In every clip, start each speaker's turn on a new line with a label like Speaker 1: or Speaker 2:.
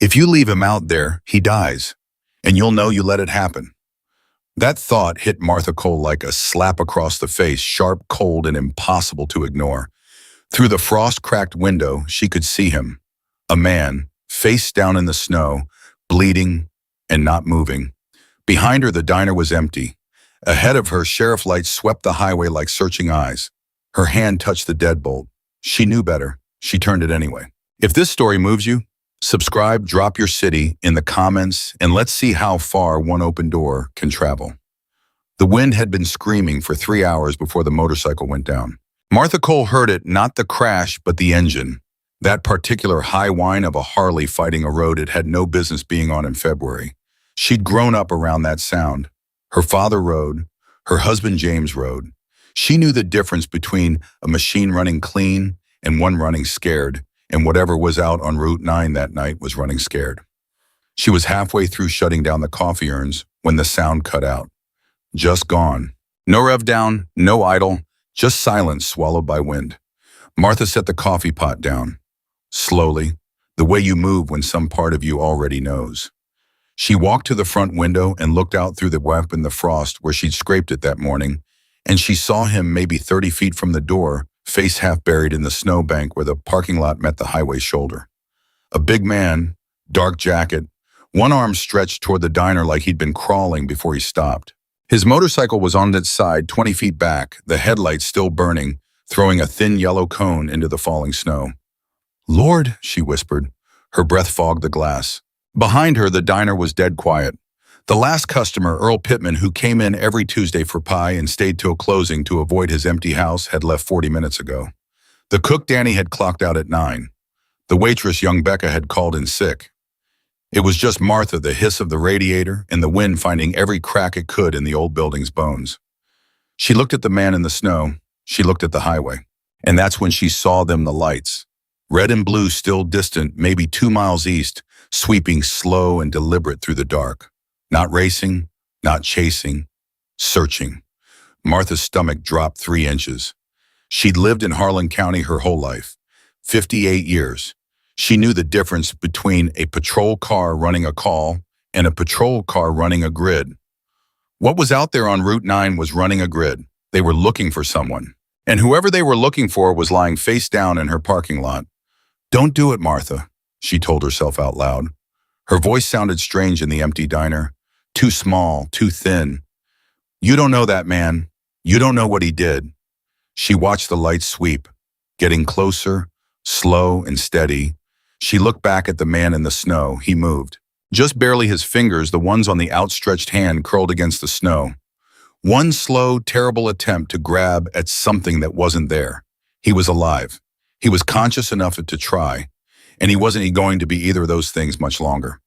Speaker 1: If you leave him out there, he dies, and you'll know you let it happen. That thought hit Martha Cole like a slap across the face, sharp, cold, and impossible to ignore. Through the frost-cracked window, she could see him, a man, face down in the snow, bleeding and not moving. Behind her, the diner was empty. Ahead of her, sheriff lights swept the highway like searching eyes. Her hand touched the deadbolt. She knew better. She turned it anyway. If this story moves you, subscribe, drop your city in the comments, and let's see how far one open door can travel. The wind had been screaming for 3 hours before the motorcycle went down. Martha Cole heard it, not the crash, but the engine. That particular high whine of a Harley fighting a road it had no business being on in February. She'd grown up around that sound. Her father rode, her husband James rode. She knew the difference between a machine running clean and one running scared, and whatever was out on Route 9 that night was running scared. She was halfway through shutting down the coffee urns when the sound cut out. Just gone. No rev down, no idle, just silence swallowed by wind. Martha set the coffee pot down. Slowly, the way you move when some part of you already knows. She walked to the front window and looked out through the gap in the frost where she'd scraped it that morning, and she saw him maybe 30 feet from the door, face half buried in the snowbank where the parking lot met the highway shoulder. A big man, dark jacket, one arm stretched toward the diner like he'd been crawling before he stopped. His motorcycle was on its side 20 feet back, the headlights still burning, throwing a thin yellow cone into the falling snow. "Lord," she whispered. Her breath fogged the glass. Behind her, the diner was dead quiet. The last customer, Earl Pittman, who came in every Tuesday for pie and stayed till closing to avoid his empty house, had left 40 minutes ago. The cook, Danny, had clocked out at 9. The waitress, young Becca, had called in sick. It was just Martha, the hiss of the radiator, and the wind finding every crack it could in the old building's bones. She looked at the man in the snow. She looked at the highway. And that's when she saw them, the lights. Red and blue, still distant, maybe 2 miles east, sweeping slow and deliberate through the dark. Not racing, not chasing, searching. Martha's stomach dropped 3 inches. She'd lived in Harlan County her whole life, 58 years. She knew the difference between a patrol car running a call and a patrol car running a grid. What was out there on Route 9 was running a grid. They were looking for someone. And whoever they were looking for was lying face down in her parking lot. "Don't do it, Martha," she told herself out loud. Her voice sounded strange in the empty diner. Too small, too thin. "You don't know that man. You don't know what he did." She watched the lights sweep, getting closer, slow and steady. She looked back at the man in the snow. He moved. Just barely his fingers, the ones on the outstretched hand, curled against the snow. One slow, terrible attempt to grab at something that wasn't there. He was alive. He was conscious enough to try, and he wasn't going to be either of those things much longer.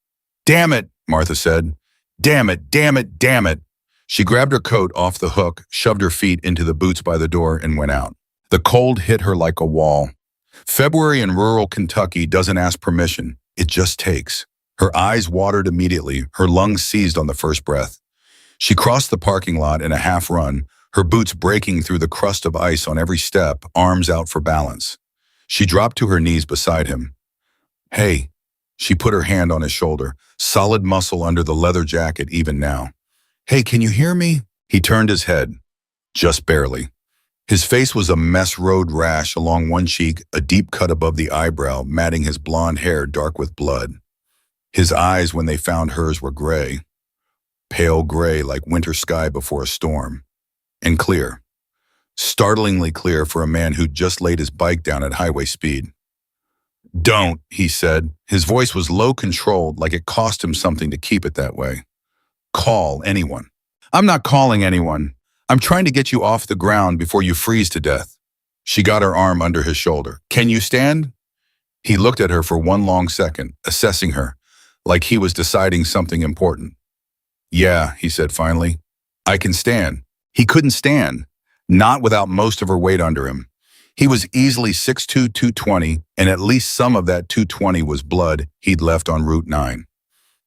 Speaker 1: "Damn it," Martha said. "Damn it, damn it, damn it." She grabbed her coat off the hook, shoved her feet into the boots by the door, and went out. The cold hit her like a wall. February in rural Kentucky doesn't ask permission. It just takes. Her eyes watered immediately, her lungs seized on the first breath. She crossed the parking lot in a half run, her boots breaking through the crust of ice on every step, arms out for balance. She dropped to her knees beside him. "Hey." She put her hand on his shoulder, solid muscle under the leather jacket even now. "Hey, can you hear me?" He turned his head. Just barely. His face was a mess road rash along one cheek, a deep cut above the eyebrow, matting his blonde hair dark with blood. His eyes, when they found hers, were gray. Pale gray like winter sky before a storm. And clear. Startlingly clear for a man who'd just laid his bike down at highway speed. "Don't," he said. His voice was low controlled, like it cost him something to keep it that way. "Call anyone." "I'm not calling anyone. I'm trying to get you off the ground before you freeze to death." She got her arm under his shoulder. "Can you stand?" He looked at her for one long second, assessing her, like he was deciding something important. "Yeah," he said finally. "I can stand." He couldn't stand, not without most of her weight under him. He was easily 6'2", 220, and at least some of that 220 was blood he'd left on Route 9.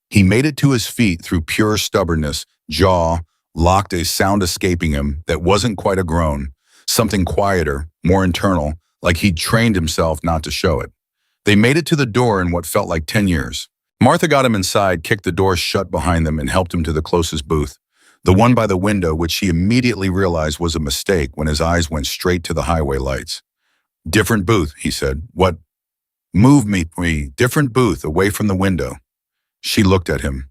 Speaker 1: He made it to his feet through pure stubbornness, jaw locked, a sound escaping him that wasn't quite a groan, something quieter, more internal, like he'd trained himself not to show it. They made it to the door in what felt like 10 years. Martha got him inside, kicked the door shut behind them, and helped him to the closest booth, the one by the window, which she immediately realized was a mistake when his eyes went straight to the highway lights. Different booth, he said. What? Move me, different booth, away from the window. She looked at him.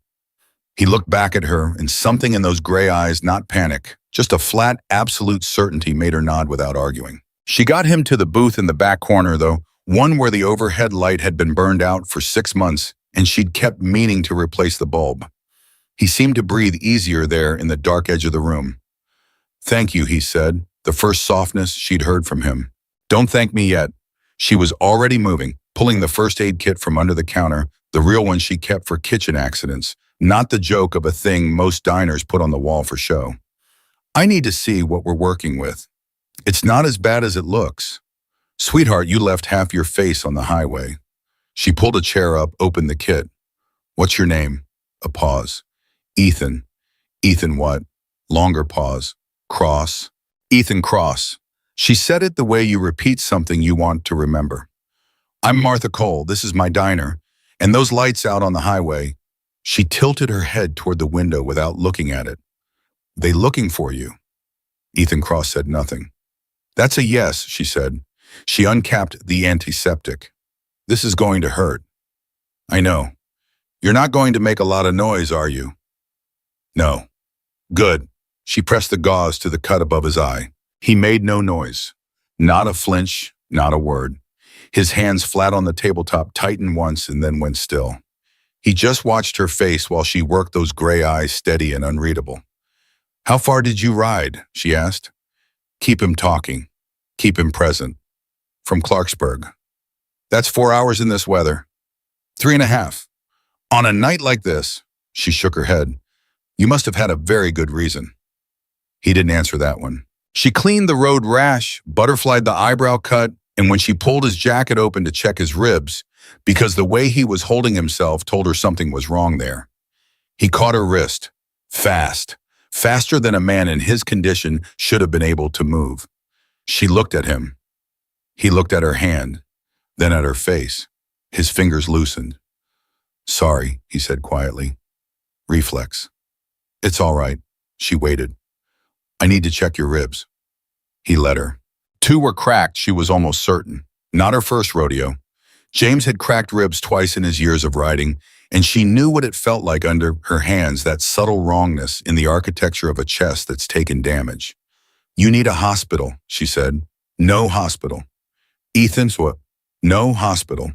Speaker 1: He looked back at her, and something in those gray eyes, not panic, just a flat, absolute certainty made her nod without arguing. She got him to the booth in the back corner, though, one where the overhead light had been burned out for 6 months, and she'd kept meaning to replace the bulb. He seemed to breathe easier there in the dark edge of the room. Thank you, he said, the first softness she'd heard from him. Don't thank me yet. She was already moving, pulling the first aid kit from under the counter, the real one she kept for kitchen accidents, not the joke of a thing most diners put on the wall for show. I need to see what we're working with. It's not as bad as it looks. Sweetheart, you left half your face on the highway. She pulled a chair up, opened the kit. What's your name? A pause. Ethan. Ethan what? Longer pause. Cross. Ethan Cross. She said it the way you repeat something you want to remember. I'm Martha Cole. This is my diner. And those lights out on the highway. She tilted her head toward the window without looking at it. They looking for you? Ethan Cross said nothing. That's a yes, she said. She uncapped the antiseptic. This is going to hurt. I know. You're not going to make a lot of noise, are you? No. Good. She pressed the gauze to the cut above his eye. He made no noise. Not a flinch, not a word. His hands flat on the tabletop tightened once and then went still. He just watched her face while she worked those gray eyes steady and unreadable. How far did you ride? She asked. Keep him talking. Keep him present. From Clarksburg. That's 4 hours in this weather. 3.5. On a night like this, she shook her head. You must have had a very good reason. He didn't answer that one. She cleaned the road rash, butterflied the eyebrow cut, and when she pulled his jacket open to check his ribs, because the way he was holding himself told her something was wrong there. He caught her wrist, fast, faster than a man in his condition should have been able to move. She looked at him. He looked at her hand, then at her face. His fingers loosened. Sorry, he said quietly. Reflex. It's all right. She waited. I need to check your ribs. He let her. 2 were cracked, she was almost certain. Not her first rodeo. James had cracked ribs twice in his years of riding, and she knew what it felt like under her hands, that subtle wrongness in the architecture of a chest that's taken damage. You need a hospital, she said. No hospital. Ethan's what? No hospital.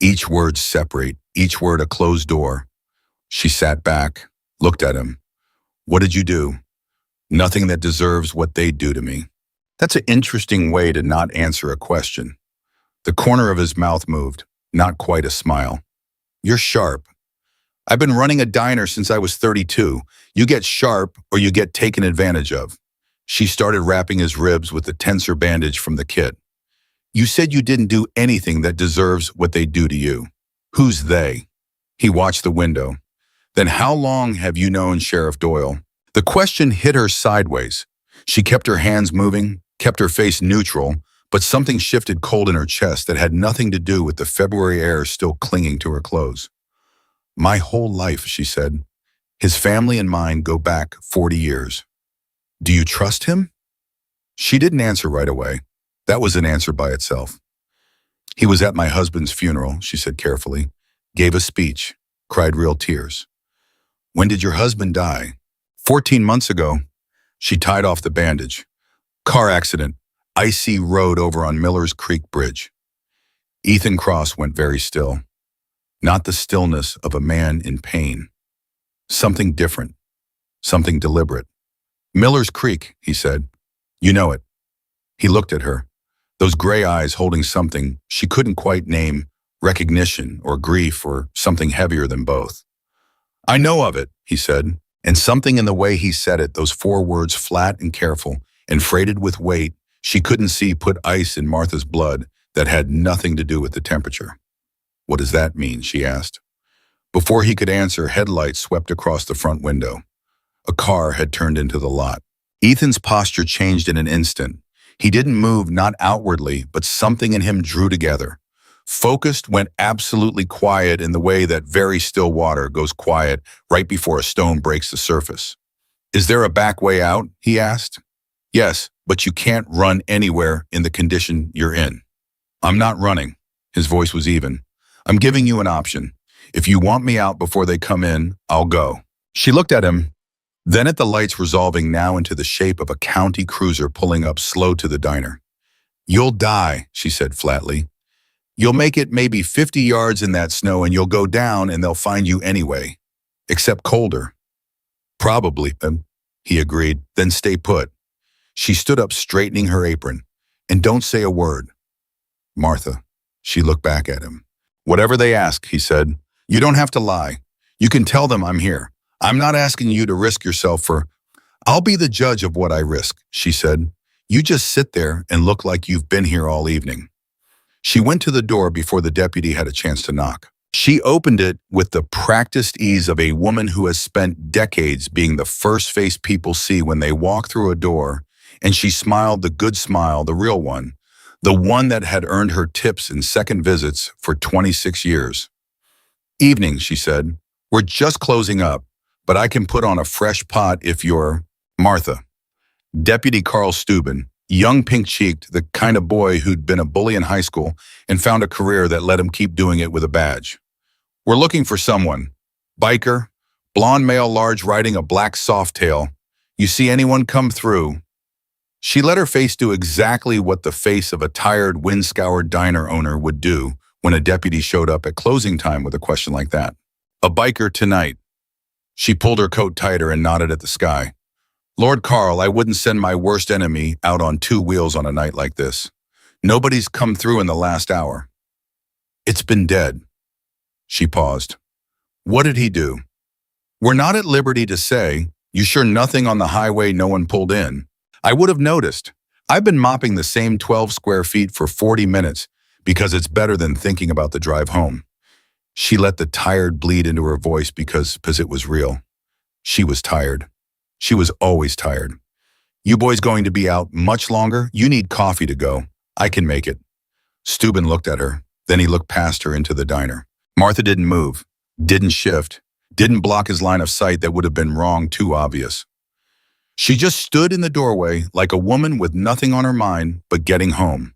Speaker 1: Each word separate, each word a closed door. She sat back, looked at him. What did you do? Nothing that deserves what they do to me. That's an interesting way to not answer a question. The corner of his mouth moved, not quite a smile. You're sharp. I've been running a diner since I was 32. You get sharp or you get taken advantage of. She started wrapping his ribs with the tensor bandage from the kit. You said you didn't do anything that deserves what they do to you. Who's they? He watched the window. Then how long have you known Sheriff Doyle? The question hit her sideways. She kept her hands moving, kept her face neutral, but something shifted cold in her chest that had nothing to do with the February air still clinging to her clothes. My whole life, she said. His family and mine go back 40 years. Do you trust him? She didn't answer right away. That was an answer by itself. He was at my husband's funeral, she said carefully, gave a speech, cried real tears. When did your husband die? 14 months ago. She tied off the bandage. Car accident, icy road over on Miller's Creek Bridge. Ethan Cross went very still. Not the stillness of a man in pain. Something different, something deliberate. Miller's Creek, he said. You know it. He looked at her, those gray eyes holding something she couldn't quite name, recognition or grief or something heavier than both. I know of it, he said, and something in the way he said it, those 4 words flat and careful and freighted with weight she couldn't see, put ice in Martha's blood that had nothing to do with the temperature. What does that mean? She asked. Before he could answer, headlights swept across the front window. A car had turned into the lot. Ethan's posture changed in an instant. He didn't move, not outwardly, but something in him drew together. Focused, went absolutely quiet in the way that very still water goes quiet right before a stone breaks the surface. Is there a back way out? He asked. Yes, but you can't run anywhere in the condition you're in. I'm not running. His voice was even. I'm giving you an option. If you want me out before they come in, I'll go. She looked at him, then at the lights resolving now into the shape of a county cruiser pulling up slow to the diner. You'll die, she said flatly. You'll make it maybe 50 yards in that snow and you'll go down and they'll find you anyway. Except colder. Probably, he agreed, then stay put. She stood up, straightening her apron. And don't say a word. Martha. She looked back at him. Whatever they ask, he said. You don't have to lie. You can tell them I'm here. I'm not asking you to risk yourself for... I'll be the judge of what I risk, she said. You just sit there and look like you've been here all evening. She went to the door before the deputy had a chance to knock. She opened it with the practiced ease of a woman who has spent decades being the first face people see when they walk through a door, and she smiled the good smile, the real one, the one that had earned her tips and second visits for 26 years. Evening, she said. We're just closing up, but I can put on a fresh pot if you're... Martha. Deputy Carl Steuben, young pink-cheeked, the kind of boy who'd been a bully in high school and found a career that let him keep doing it with a badge. We're looking for someone. Biker, blonde male large riding a black softail. You see anyone come through? She let her face do exactly what the face of a tired, wind-scoured diner owner would do when a deputy showed up at closing time with a question like that. A biker tonight. She pulled her coat tighter and nodded at the sky. Lord Carl, I wouldn't send my worst enemy out on two wheels on a night like this. Nobody's come through in the last hour. It's been dead. She paused. What did he do? We're not at liberty to say. You sure nothing on the highway no one pulled in? I would have noticed. I've been mopping the same 12 square feet for 40 minutes because it's better than thinking about the drive home. She let the tired bleed into her voice because it was real. She was tired. She was always tired. You boys going to be out much longer? You need coffee to go. I can make it. Steuben looked at her. Then he looked past her into the diner. Martha didn't move, didn't shift, didn't block his line of sight that would have been wrong, too obvious. She just stood in the doorway like a woman with nothing on her mind but getting home.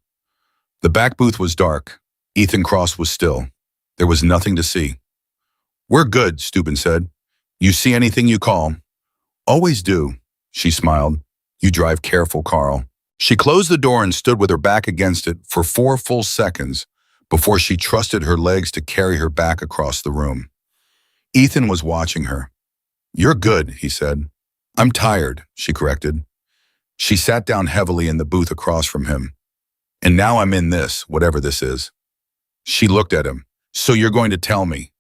Speaker 1: The back booth was dark. Ethan Cross was still. There was nothing to see. We're good, Steuben said. You see anything you call. Always do, she smiled. You drive careful, Carl. She closed the door and stood with her back against it for 4 full seconds before she trusted her legs to carry her back across the room. Ethan was watching her. You're good, he said. I'm tired, she corrected. She sat down heavily in the booth across from him. And now I'm in this, whatever this is. She looked at him. So you're going to tell me.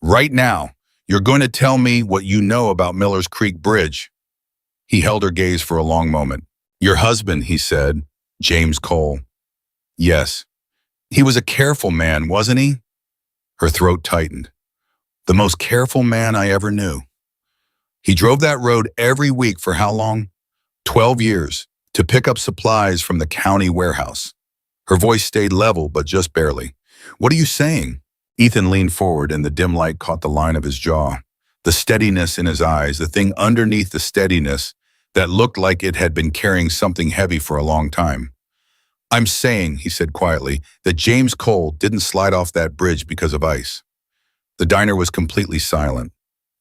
Speaker 1: Right now, you're going to tell me what you know about Miller's Creek Bridge. He held her gaze for a long moment. Your husband, he said, James Cole. Yes. He was a careful man, wasn't he? Her throat tightened. The most careful man I ever knew. He drove that road every week for how long? 12 years, to pick up supplies from the county warehouse. Her voice stayed level, but just barely. What are you saying? Ethan leaned forward and the dim light caught the line of his jaw. The steadiness in his eyes, the thing underneath the steadiness that looked like it had been carrying something heavy for a long time. I'm saying, he said quietly, that James Cole didn't slide off that bridge because of ice. The diner was completely silent.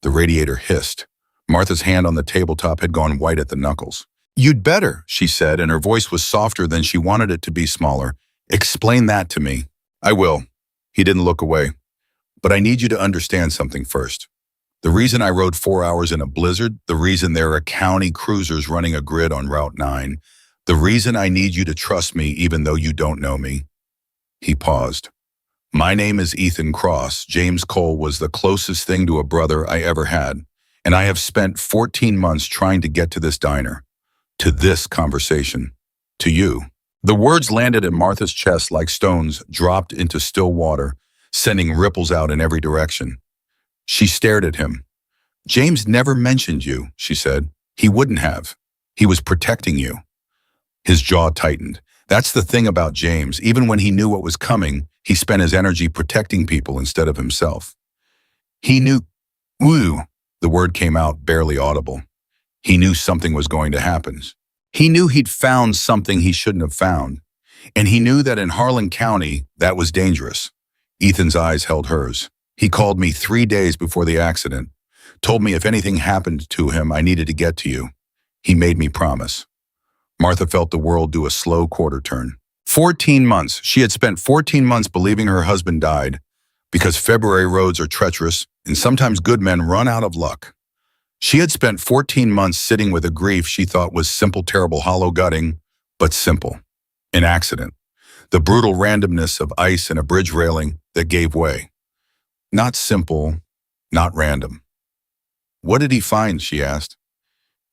Speaker 1: The radiator hissed. Martha's hand on the tabletop had gone white at the knuckles. You'd better, she said, and her voice was softer than she wanted it to be, smaller. Explain that to me. I will. He didn't look away. But I need you to understand something first. The reason I rode 4 hours in a blizzard, the reason there are county cruisers running a grid on Route 9, the reason I need you to trust me even though you don't know me. He paused. My name is Ethan Cross. James Cole was the closest thing to a brother I ever had, and I have spent 14 months trying to get to this diner, to this conversation, to you. The words landed in Martha's chest like stones dropped into still water, sending ripples out in every direction. She stared at him. James never mentioned you, she said. He wouldn't have. He was protecting you. His jaw tightened. That's the thing about James. Even when he knew what was coming, He spent his energy protecting people instead of himself. He knew, woo, the word came out barely audible. He knew something was going to happen. He knew he'd found something he shouldn't have found. And he knew that in Harlan County, that was dangerous. Ethan's eyes held hers. He called me 3 days before the accident, told me if anything happened to him, I needed to get to you. He made me promise. Martha felt the world do a slow quarter turn. 14 months. She had spent 14 months believing her husband died because February roads are treacherous and sometimes good men run out of luck. She had spent 14 months sitting with a grief she thought was simple, terrible, hollow gutting, but simple. An accident. The brutal randomness of ice and a bridge railing that gave way. Not simple, not random. What did he find, she asked.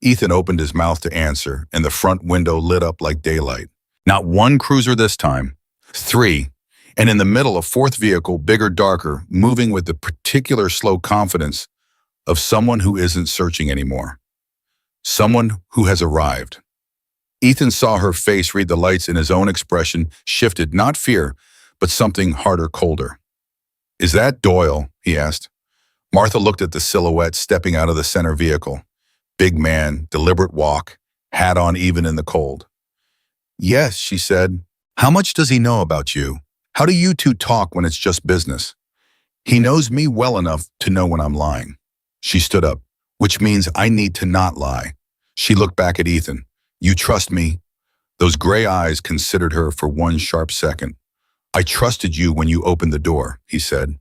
Speaker 1: Ethan opened his mouth to answer, and the front window lit up like daylight. Not one cruiser this time, 3, and in the middle a 4th vehicle, bigger, darker, moving with the particular slow confidence of someone who isn't searching anymore. Someone who has arrived. Ethan saw her face read the lights, and his own expression shifted, not fear, but something harder, colder. Is that Doyle? He asked. Martha looked at the silhouette stepping out of the center vehicle. Big man, deliberate walk, hat on even in the cold. Yes, she said. How much does he know about you? How do you two talk when it's just business? He knows me well enough to know when I'm lying. She stood up, which means I need to not lie. She looked back at Ethan. You trust me? Those gray eyes considered her for one sharp second. I trusted you when you opened the door, he said.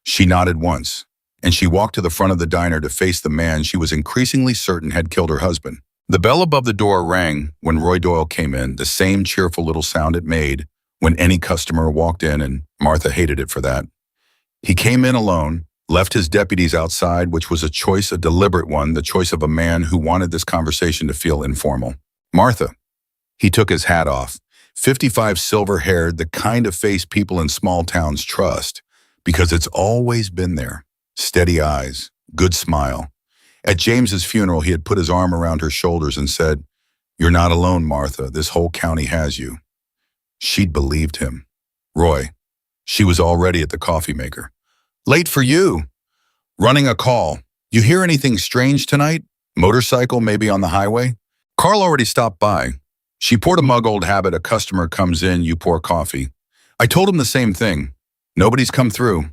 Speaker 1: She nodded once, and she walked to the front of the diner to face the man she was increasingly certain had killed her husband. The bell above the door rang when Roy Doyle came in, the same cheerful little sound it made when any customer walked in, and Martha hated it for that. He came in alone, left his deputies outside, which was a choice, a deliberate one, the choice of a man who wanted this conversation to feel informal. Martha. He took his hat off. 55, silver-haired, the kind of face people in small towns trust, because it's always been there. Steady eyes, good smile. At James's funeral, he had put his arm around her shoulders and said, You're not alone, Martha. This whole county has you. She'd believed him. Roy. She was already at the coffee maker. Late for you. Running a call. You hear anything strange tonight? Motorcycle maybe on the highway? Carl already stopped by. She poured a mug, old habit. A customer comes in, you pour coffee. I told him the same thing. Nobody's come through.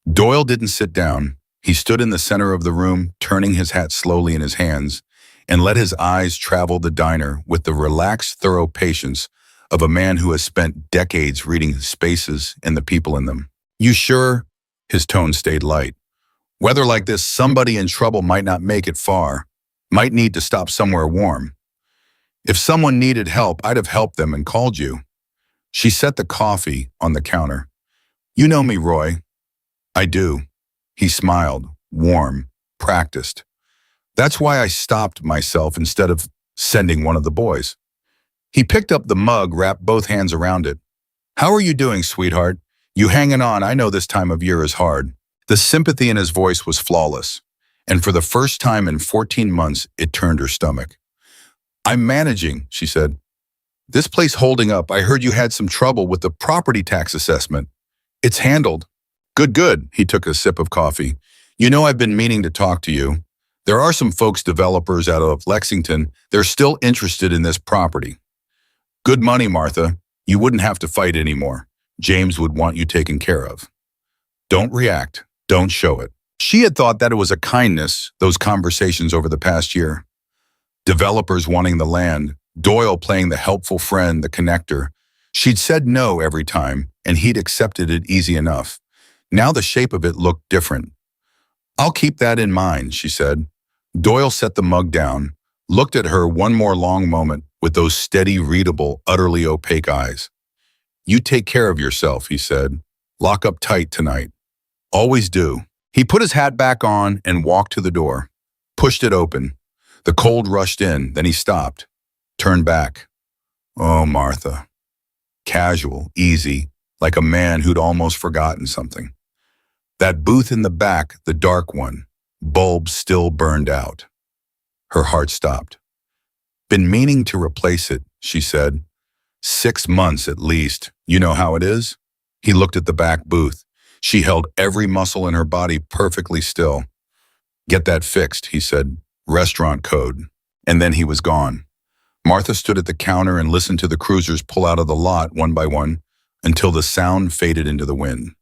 Speaker 1: Doyle didn't sit down. He stood in the center of the room, turning his hat slowly in his hands, and let his eyes travel the diner with the relaxed, thorough patience of a man who has spent decades reading spaces and the people in them. You sure? His tone stayed light. Weather like this, somebody in trouble might not make it far, might need to stop somewhere warm. If someone needed help, I'd have helped them and called you. She set the coffee on the counter. You know me, Roy. I do. He smiled, warm, practiced. That's why I stopped myself instead of sending one of the boys. He picked up the mug, wrapped both hands around it. How are you doing, sweetheart? You hanging on? I know this time of year is hard. The sympathy in his voice was flawless, and for the first time in 14 months, it turned her stomach. I'm managing, she said. This place holding up. I heard you had some trouble with the property tax assessment. It's handled. Good. He took a sip of coffee. You know, I've been meaning to talk to you. There are some folks, developers out of Lexington. They're still interested in this property. Good money, Martha. You wouldn't have to fight anymore. James would want you taken care of. Don't react. Don't show it. She had thought that it was a kindness, those conversations over the past year. Developers wanting the land, Doyle playing the helpful friend, the connector. She'd said no every time, and he'd accepted it easy enough. Now the shape of it looked different. I'll keep that in mind, she said. Doyle set the mug down, looked at her one more long moment with those steady, readable, utterly opaque eyes. You take care of yourself, he said. Lock up tight tonight. Always do. He put his hat back on and walked to the door, pushed it open. The cold rushed in, then he stopped, turned back. Oh, Martha. Casual, easy, like a man who'd almost forgotten something. That booth in the back, the dark one, bulb still burned out. Her heart stopped. Been meaning to replace it, she said. 6 months at least. You know how it is? He looked at the back booth. She held every muscle in her body perfectly still. Get that fixed, he said. Restaurant code. And then he was gone. Martha stood at the counter and listened to the cruisers pull out of the lot one by one until the sound faded into the wind.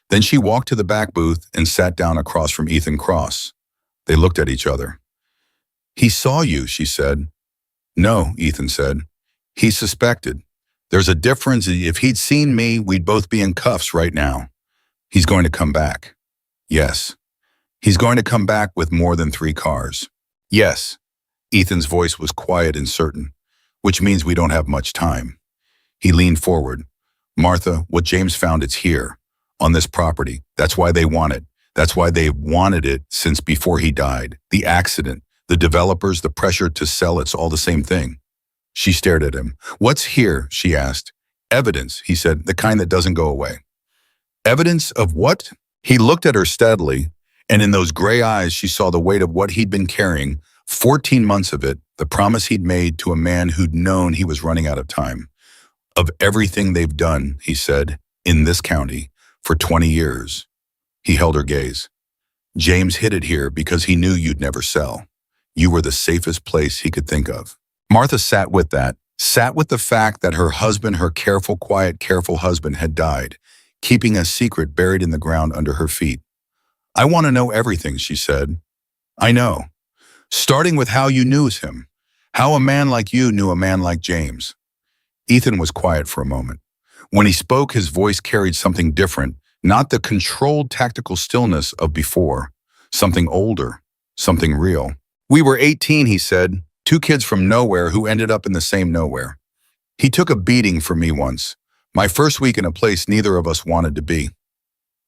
Speaker 1: Then she walked to the back booth and sat down across from Ethan Cross. They looked at each other. He saw you, she said. No, Ethan said. He suspected. There's a difference. If he'd seen me, we'd both be in cuffs right now. He's going to come back. Yes. He's going to come back with more than 3 cars. Yes. Ethan's voice was quiet and certain, which means we don't have much time. He leaned forward. Martha, what James found, it's here, on this property. That's why they want it. That's why they've wanted it since before he died. The accident, the developers, the pressure to sell, it's all the same thing. She stared at him. What's here? She asked. Evidence, he said, the kind that doesn't go away. Evidence of what? He looked at her steadily, and in those gray eyes she saw the weight of what he'd been carrying, 14 months of it, the promise he'd made to a man who'd known he was running out of time. Of everything they've done, he said, in this county, for 20 years. He held her gaze. James hid it here because he knew you'd never sell. You were the safest place he could think of. Martha sat with that, sat with the fact that her husband, her careful, quiet, careful husband, had died, keeping a secret buried in the ground under her feet. I want to know everything, she said. I know. Starting with how you knew him, how a man like you knew a man like James. Ethan was quiet for a moment. When he spoke, his voice carried something different, not the controlled tactical stillness of before, something older, something real. We were 18, he said, 2 kids from nowhere who ended up in the same nowhere. He took a beating for me once, my first week in a place neither of us wanted to be.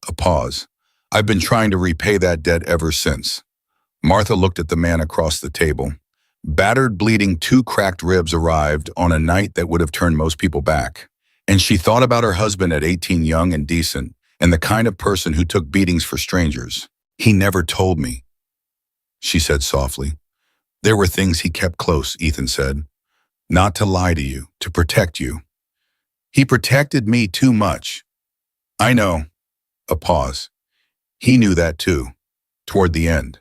Speaker 1: A pause. I've been trying to repay that debt ever since. Martha looked at the man across the table. Battered, bleeding, 2 cracked ribs arrived on a night that would have turned most people back. And she thought about her husband at 18, young and decent, and the kind of person who took beatings for strangers. He never told me, she said softly. There were things he kept close, Ethan said. Not to lie to you, to protect you. He protected me too much. I know. A pause. He knew that too, toward the end.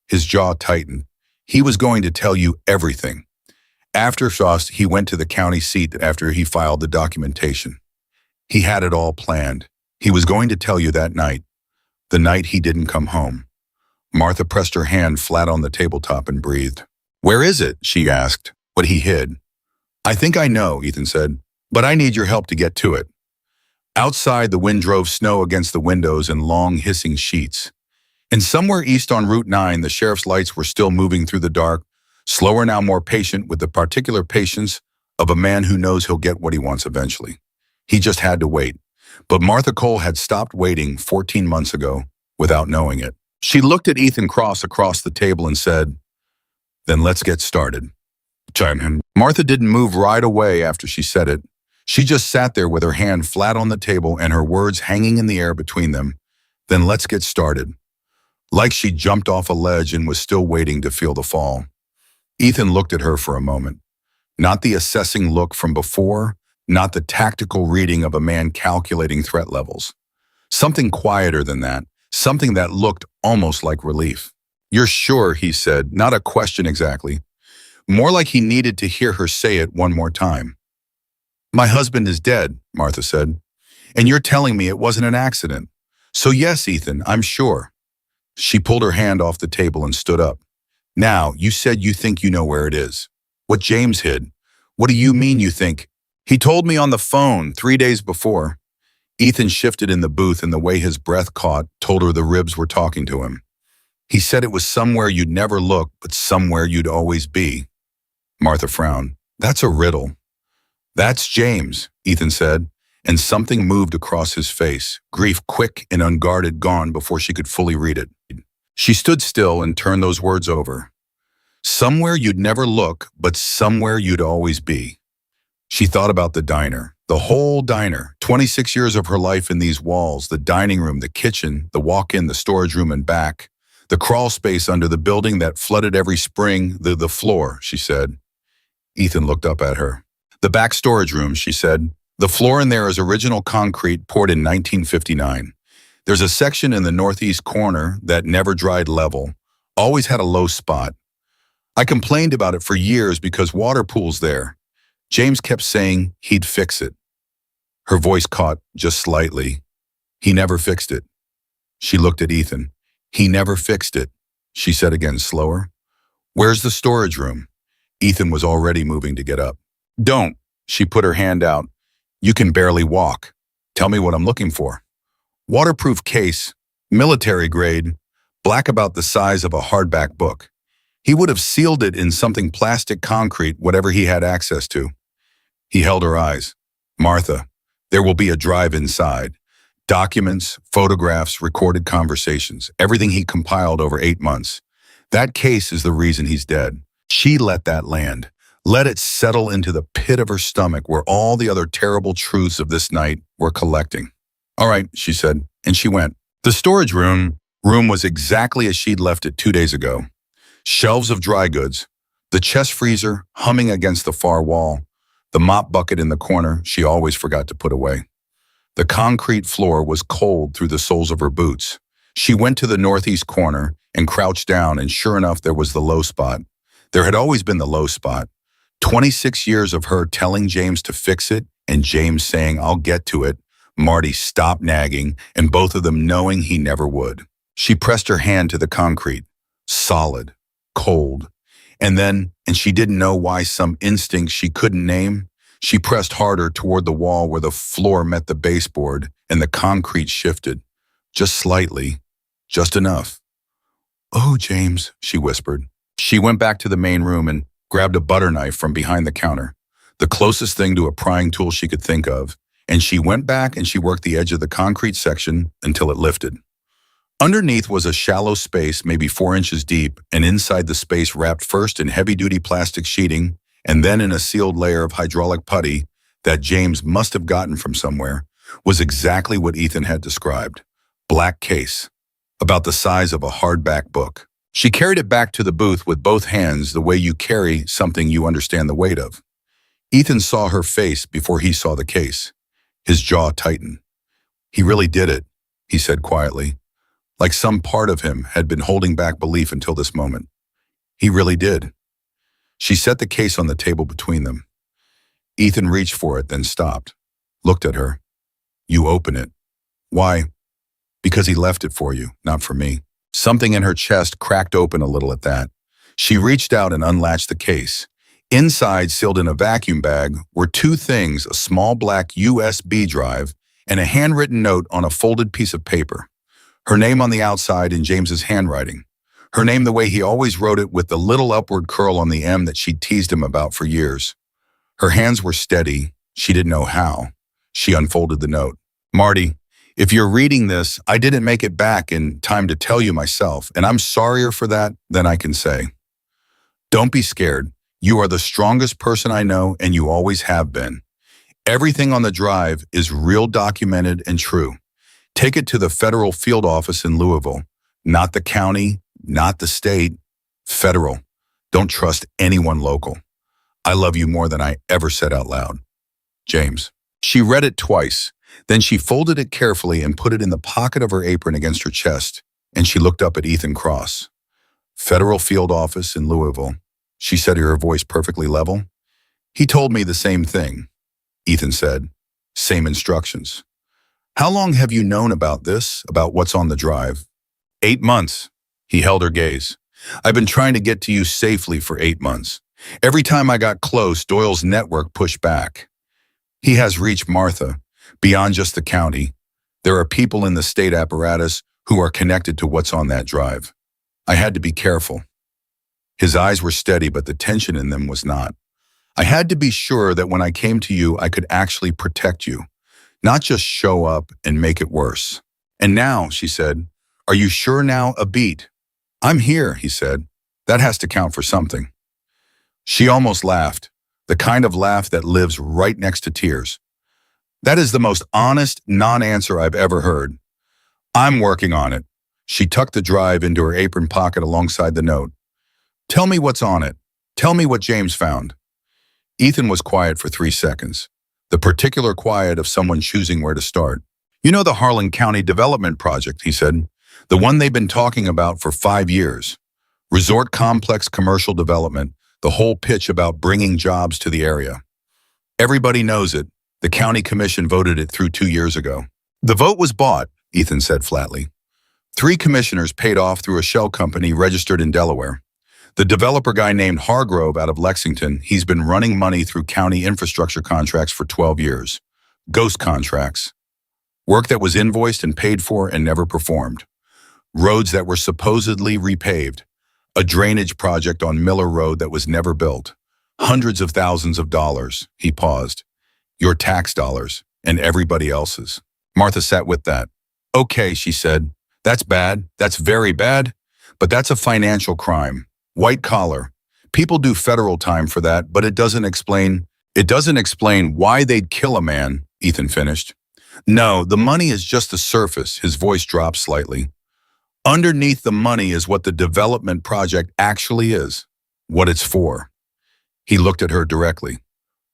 Speaker 1: His jaw tightened. He was going to tell you everything. After Frost, he went to the county seat after he filed the documentation. He had it all planned. He was going to tell you that night, the night he didn't come home. Martha pressed her hand flat on the tabletop and breathed. Where is it? She asked, but he hid. I think I know, Ethan said, but I need your help to get to it. Outside, the wind drove snow against the windows in long, hissing sheets. And somewhere east on Route 9, the sheriff's lights were still moving through the dark, slower now, more patient, with the particular patience of a man who knows he'll get what he wants eventually. He just had to wait. But Martha Cole had stopped waiting 14 months ago without knowing it. She looked at Ethan Cross across the table and said, Then let's get started. Martha didn't move right away after she said it. She just sat there with her hand flat on the table and her words hanging in the air between them. Then let's get started. Like she jumped off a ledge and was still waiting to feel the fall. Ethan looked at her for a moment. Not the assessing look from before, not the tactical reading of a man calculating threat levels. Something quieter than that, something that looked almost like relief. You're sure, he said, not a question exactly. More like he needed to hear her say it one more time. My husband is dead, Martha said, and you're telling me it wasn't an accident. So yes, Ethan, I'm sure. She pulled her hand off the table and stood up. Now, you said you think you know where it is. What James hid. What do you mean you think? He told me on the phone 3 days before. Ethan shifted in the booth and the way his breath caught told her the ribs were talking to him. He said it was somewhere you'd never look, but somewhere you'd always be. Martha frowned. That's a riddle. That's James, Ethan said, and something moved across his face, grief quick and unguarded gone before she could fully read it. She stood still and turned those words over. Somewhere you'd never look, but somewhere you'd always be. She thought about the diner, the whole diner, 26 years of her life in these walls, the dining room, the kitchen, the walk-in, the storage room and back, the crawl space under the building that flooded every spring, the floor, she said. Ethan looked up at her. The back storage room, she said, The floor in there is original concrete poured in 1959. There's a section in the northeast corner that never dried level, always had a low spot. I complained about it for years because water pools there. James kept saying he'd fix it. Her voice caught just slightly. He never fixed it. She looked at Ethan. He never fixed it, she said again slower. Where's the storage room? Ethan was already moving to get up. Don't, she put her hand out. You can barely walk. Tell me what I'm looking for. Waterproof case, military grade, black about the size of a hardback book. He would have sealed it in something plastic concrete, whatever he had access to. He held her eyes. Martha, there will be a drive inside. Documents, photographs, recorded conversations, everything he compiled over 8 months. That case is the reason he's dead. She let that land. Let it settle into the pit of her stomach where all the other terrible truths of this night were collecting. All right, she said, and she went. The storage room was exactly as she'd left it 2 days ago. Shelves of dry goods, the chest freezer humming against the far wall, the mop bucket in the corner she always forgot to put away. The concrete floor was cold through the soles of her boots. She went to the northeast corner and crouched down, and sure enough, there was the low spot. There had always been the low spot. 26 years of her telling James to fix it, and James saying, I'll get to it. Marty stopped nagging, and both of them knowing he never would. She pressed her hand to the concrete. Solid. Cold. And she didn't know why, some instinct she couldn't name, she pressed harder toward the wall where the floor met the baseboard and the concrete shifted. Just slightly. Just enough. Oh, James, she whispered. She went back to the main room and grabbed a butter knife from behind the counter, the closest thing to a prying tool she could think of, and she went back and she worked the edge of the concrete section until it lifted. Underneath was a shallow space, maybe 4 inches deep, and inside the space, wrapped first in heavy-duty plastic sheeting and then in a sealed layer of hydraulic putty that James must have gotten from somewhere, was exactly what Ethan had described. Black case, about the size of a hardback book. She carried it back to the booth with both hands, the way you carry something you understand the weight of. Ethan saw her face before he saw the case. His jaw tightened. He really did it, he said quietly, like some part of him had been holding back belief until this moment. He really did. She set the case on the table between them. Ethan reached for it, then stopped, looked at her. You open it. Why? Because he left it for you, not for me. Something in her chest cracked open a little at that. She reached out and unlatched the case. Inside, sealed in a vacuum bag, were 2 things, a small black USB drive and a handwritten note on a folded piece of paper. Her name on the outside in James's handwriting. Her name the way he always wrote it, with the little upward curl on the M that she'd teased him about for years. Her hands were steady. She didn't know how. She unfolded the note. Marty, if you're reading this, I didn't make it back in time to tell you myself, and I'm sorrier for that than I can say. Don't be scared. You are the strongest person I know, and you always have been. Everything on the drive is real, documented, and true. Take it to the federal field office in Louisville. Not the county, not the state. Federal. Don't trust anyone local. I love you more than I ever said out loud. James. She read it twice. Then she folded it carefully and put it in the pocket of her apron against her chest, and she looked up at Ethan Cross. Federal field office in Louisville, she said, her voice perfectly level. He told me the same thing, Ethan said. Same instructions. How long have you known about this, about what's on the drive? 8 months. He held her gaze. I've been trying to get to you safely for 8 months. Every time I got close, Doyle's network pushed back. He has reached Martha. Beyond just the county, there are people in the state apparatus who are connected to what's on that drive. I had to be careful. His eyes were steady, but the tension in them was not. I had to be sure that when I came to you, I could actually protect you, not just show up and make it worse. And now, she said, are you sure now? A beat. I'm here, he said. That has to count for something. She almost laughed, the kind of laugh that lives right next to tears. That is the most honest non-answer I've ever heard. I'm working on it. She tucked the drive into her apron pocket alongside the note. Tell me what's on it. Tell me what James found. Ethan was quiet for 3 seconds. the particular quiet of someone choosing where to start. You know the Harlan County Development Project, he said. The one they've been talking about for 5 years. Resort complex commercial development, the whole pitch about bringing jobs to the area. Everybody knows it. The county commission voted it through 2 years ago. The vote was bought, Ethan said flatly. 3 commissioners paid off through a shell company registered in Delaware. The developer guy named Hargrove out of Lexington, he's been running money through county infrastructure contracts for 12 years. Ghost contracts. Work that was invoiced and paid for and never performed. Roads that were supposedly repaved. A drainage project on Miller Road that was never built. Hundreds of thousands of dollars, he paused. Your tax dollars, and everybody else's. Martha sat with that. Okay, she said. That's bad. That's very bad. But that's a financial crime. White collar. People do federal time for that, but it doesn't explain why they'd kill a man, Ethan finished. No, the money is just the surface, his voice dropped slightly. Underneath the money is what the development project actually is, what it's for. He looked at her directly.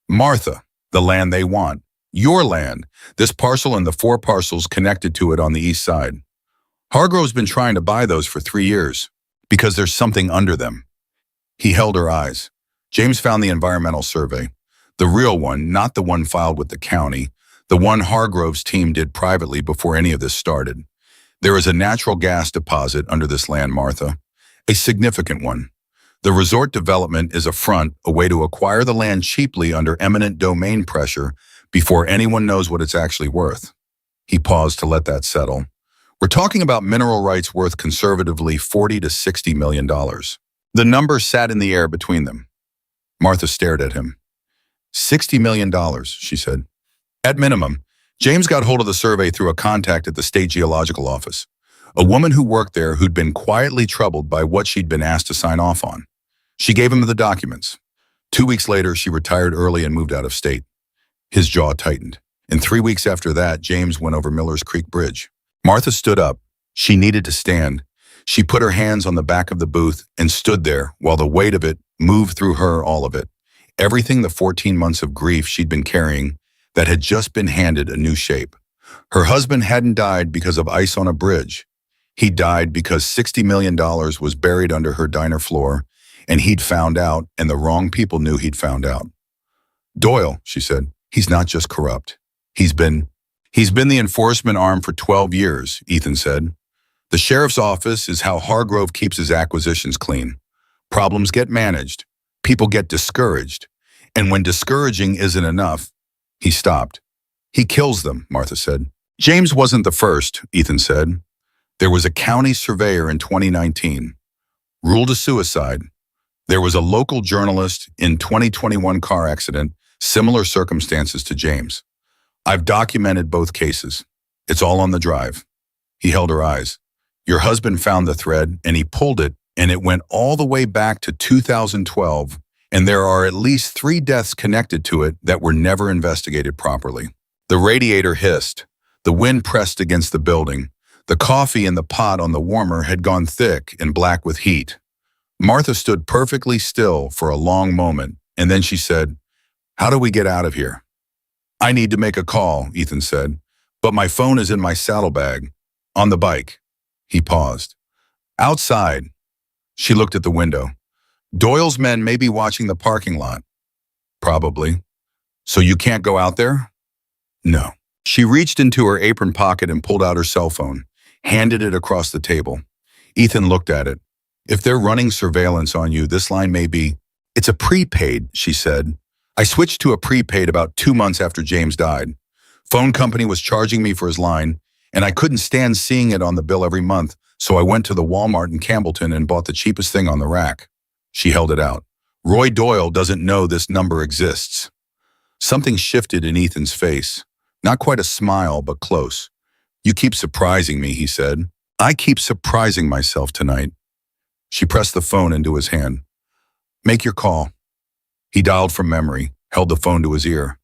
Speaker 1: Martha, the land they want. Your land, this parcel and the 4 parcels connected to it on the east side. Hargrove's been trying to buy those for 3 years, because there's something under them. He held her eyes. James found the environmental survey. The real one, not the one filed with the county, the one Hargrove's team did privately before any of this started. There is a natural gas deposit under this land, Martha. A significant one. The resort development is a front, a way to acquire the land cheaply under eminent domain pressure before anyone knows what it's actually worth. He paused to let that settle. We're talking about mineral rights worth conservatively $40 to $60 million. The number sat in the air between them. Martha stared at him. $60 million, she said. At minimum, James got hold of the survey through a contact at the state geological office, a woman who worked there who'd been quietly troubled by what she'd been asked to sign off on. She gave him the documents. 2 weeks later, she retired early and moved out of state. His jaw tightened. And 3 weeks after that, James went over Miller's Creek Bridge. Martha stood up. She needed to stand. She put her hands on the back of the booth and stood there while the weight of it moved through her, all of it. Everything the 14 months of grief she'd been carrying that had just been handed a new shape. Her husband hadn't died because of ice on a bridge. He died because $60 million was buried under her diner floor, and he'd found out, and the wrong people knew he'd found out. Doyle, she said, he's not just corrupt. He's been the enforcement arm for 12 years, Ethan said. The sheriff's office is how Hargrove keeps his acquisitions clean. Problems get managed. People get discouraged. And when discouraging isn't enough, he stopped. He kills them, Martha said. James wasn't the first, Ethan said. There was a county surveyor in 2019. Ruled a suicide. There was a local journalist in 2021 car accident, similar circumstances to James. I've documented both cases. It's all on the drive. He held her eyes. Your husband found the thread, and he pulled it, and it went all the way back to 2012, and there are at least 3 deaths connected to it that were never investigated properly. The radiator hissed. The wind pressed against the building. The coffee in the pot on the warmer had gone thick and black with heat. Martha stood perfectly still for a long moment, and then she said, How do we get out of here? I need to make a call, Ethan said, but my phone is in my saddlebag. On the bike. He paused. Outside. She looked at the window. Doyle's men may be watching the parking lot. Probably. So you can't go out there? No. She reached into her apron pocket and pulled out her cell phone, handed it across the table. Ethan looked at it. If they're running surveillance on you, this line may be... It's a prepaid, she said. I switched to a prepaid about 2 months after James died. Phone company was charging me for his line, and I couldn't stand seeing it on the bill every month, so I went to the Walmart in Campbellton and bought the cheapest thing on the rack. She held it out. Roy Doyle doesn't know this number exists. Something shifted in Ethan's face. Not quite a smile, but close. You keep surprising me, he said. I keep surprising myself tonight. She pressed the phone into his hand. Make your call. He dialed from memory, held the phone to his ear.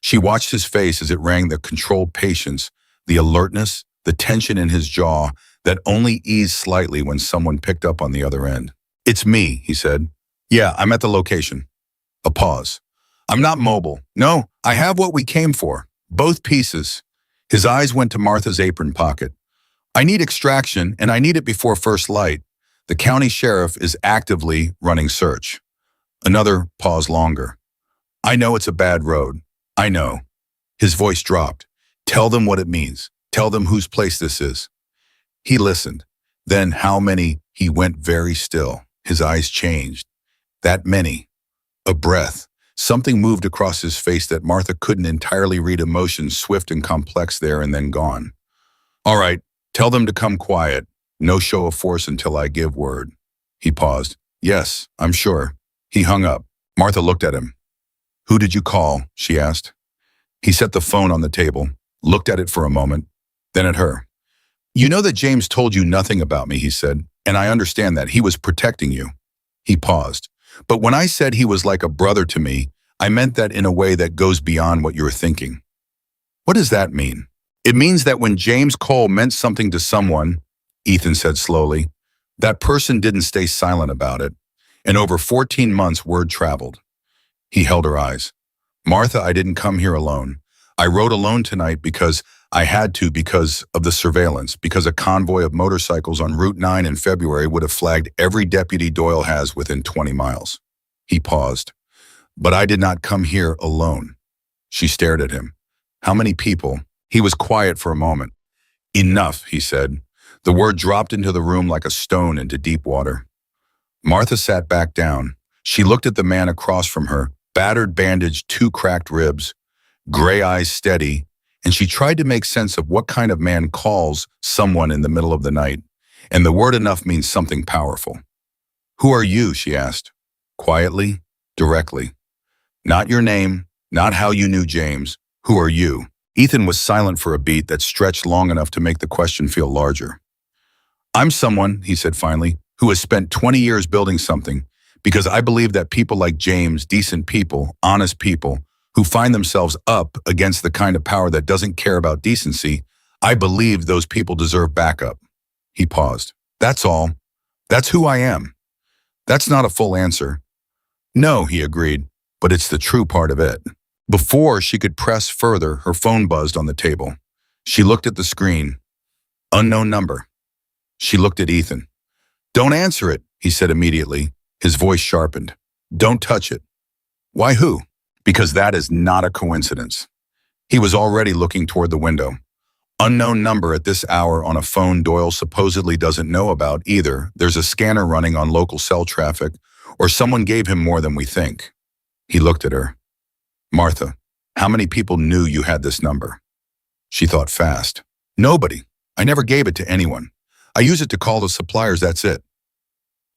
Speaker 1: She watched his face as it rang, the controlled patience, the alertness, the tension in his jaw that only eased slightly when someone picked up on the other end. It's me, he said. Yeah, I'm at the location. A pause. I'm not mobile. No, I have what we came for. Both pieces. His eyes went to Martha's apron pocket. I need extraction, and I need it before first light. The county sheriff is actively running search. Another pause longer. I know it's a bad road. I know. His voice dropped. Tell them what it means. Tell them whose place this is. He listened. Then how many? He went very still. His eyes changed. That many. A breath. Something moved across his face that Martha couldn't entirely read, emotions swift and complex there and then gone. All right, tell them to come quiet. No show of force until I give word. He paused. Yes, I'm sure. He hung up. Martha looked at him. Who did you call? She asked. He set the phone on the table, looked at it for a moment, then at her. You know that James told you nothing about me, he said, and I understand that. He was protecting you. He paused. But when I said he was like a brother to me, I meant that in a way that goes beyond what you're thinking. What does that mean? It means that when James Cole meant something to someone, Ethan said slowly, that person didn't stay silent about it. And over 14 months, word traveled. He held her eyes. Martha, I didn't come here alone. I rode alone tonight because I had to, because of the surveillance, because a convoy of motorcycles on Route 9 in February would have flagged every deputy Doyle has within 20 miles. He paused. But I did not come here alone. She stared at him. How many people? He was quiet for a moment. Enough, he said. The word dropped into the room like a stone into deep water. Martha sat back down. She looked at the man across from her, battered, bandaged, 2 cracked ribs, gray eyes steady, and she tried to make sense of what kind of man calls someone in the middle of the night. And the word enough means something powerful. Who are you? She asked. Quietly, directly. Not your name, not how you knew James. Who are you? Ethan was silent for a beat that stretched long enough to make the question feel larger. I'm someone, he said finally, who has spent 20 years building something, because I believe that people like James, decent people, honest people, who find themselves up against the kind of power that doesn't care about decency, I believe those people deserve backup. He paused. That's all. That's who I am. That's not a full answer. No, he agreed, but it's the true part of it. Before she could press further, her phone buzzed on the table. She looked at the screen. Unknown number. She looked at Ethan. Don't answer it, he said immediately. His voice sharpened. Don't touch it. Why who? Because that is not a coincidence. He was already looking toward the window. Unknown number at this hour on a phone Doyle supposedly doesn't know about either. There's a scanner running on local cell traffic, or someone gave him more than we think. He looked at her. Martha, how many people knew you had this number? She thought fast. Nobody. I never gave it to anyone. I use it to call the suppliers, that's it.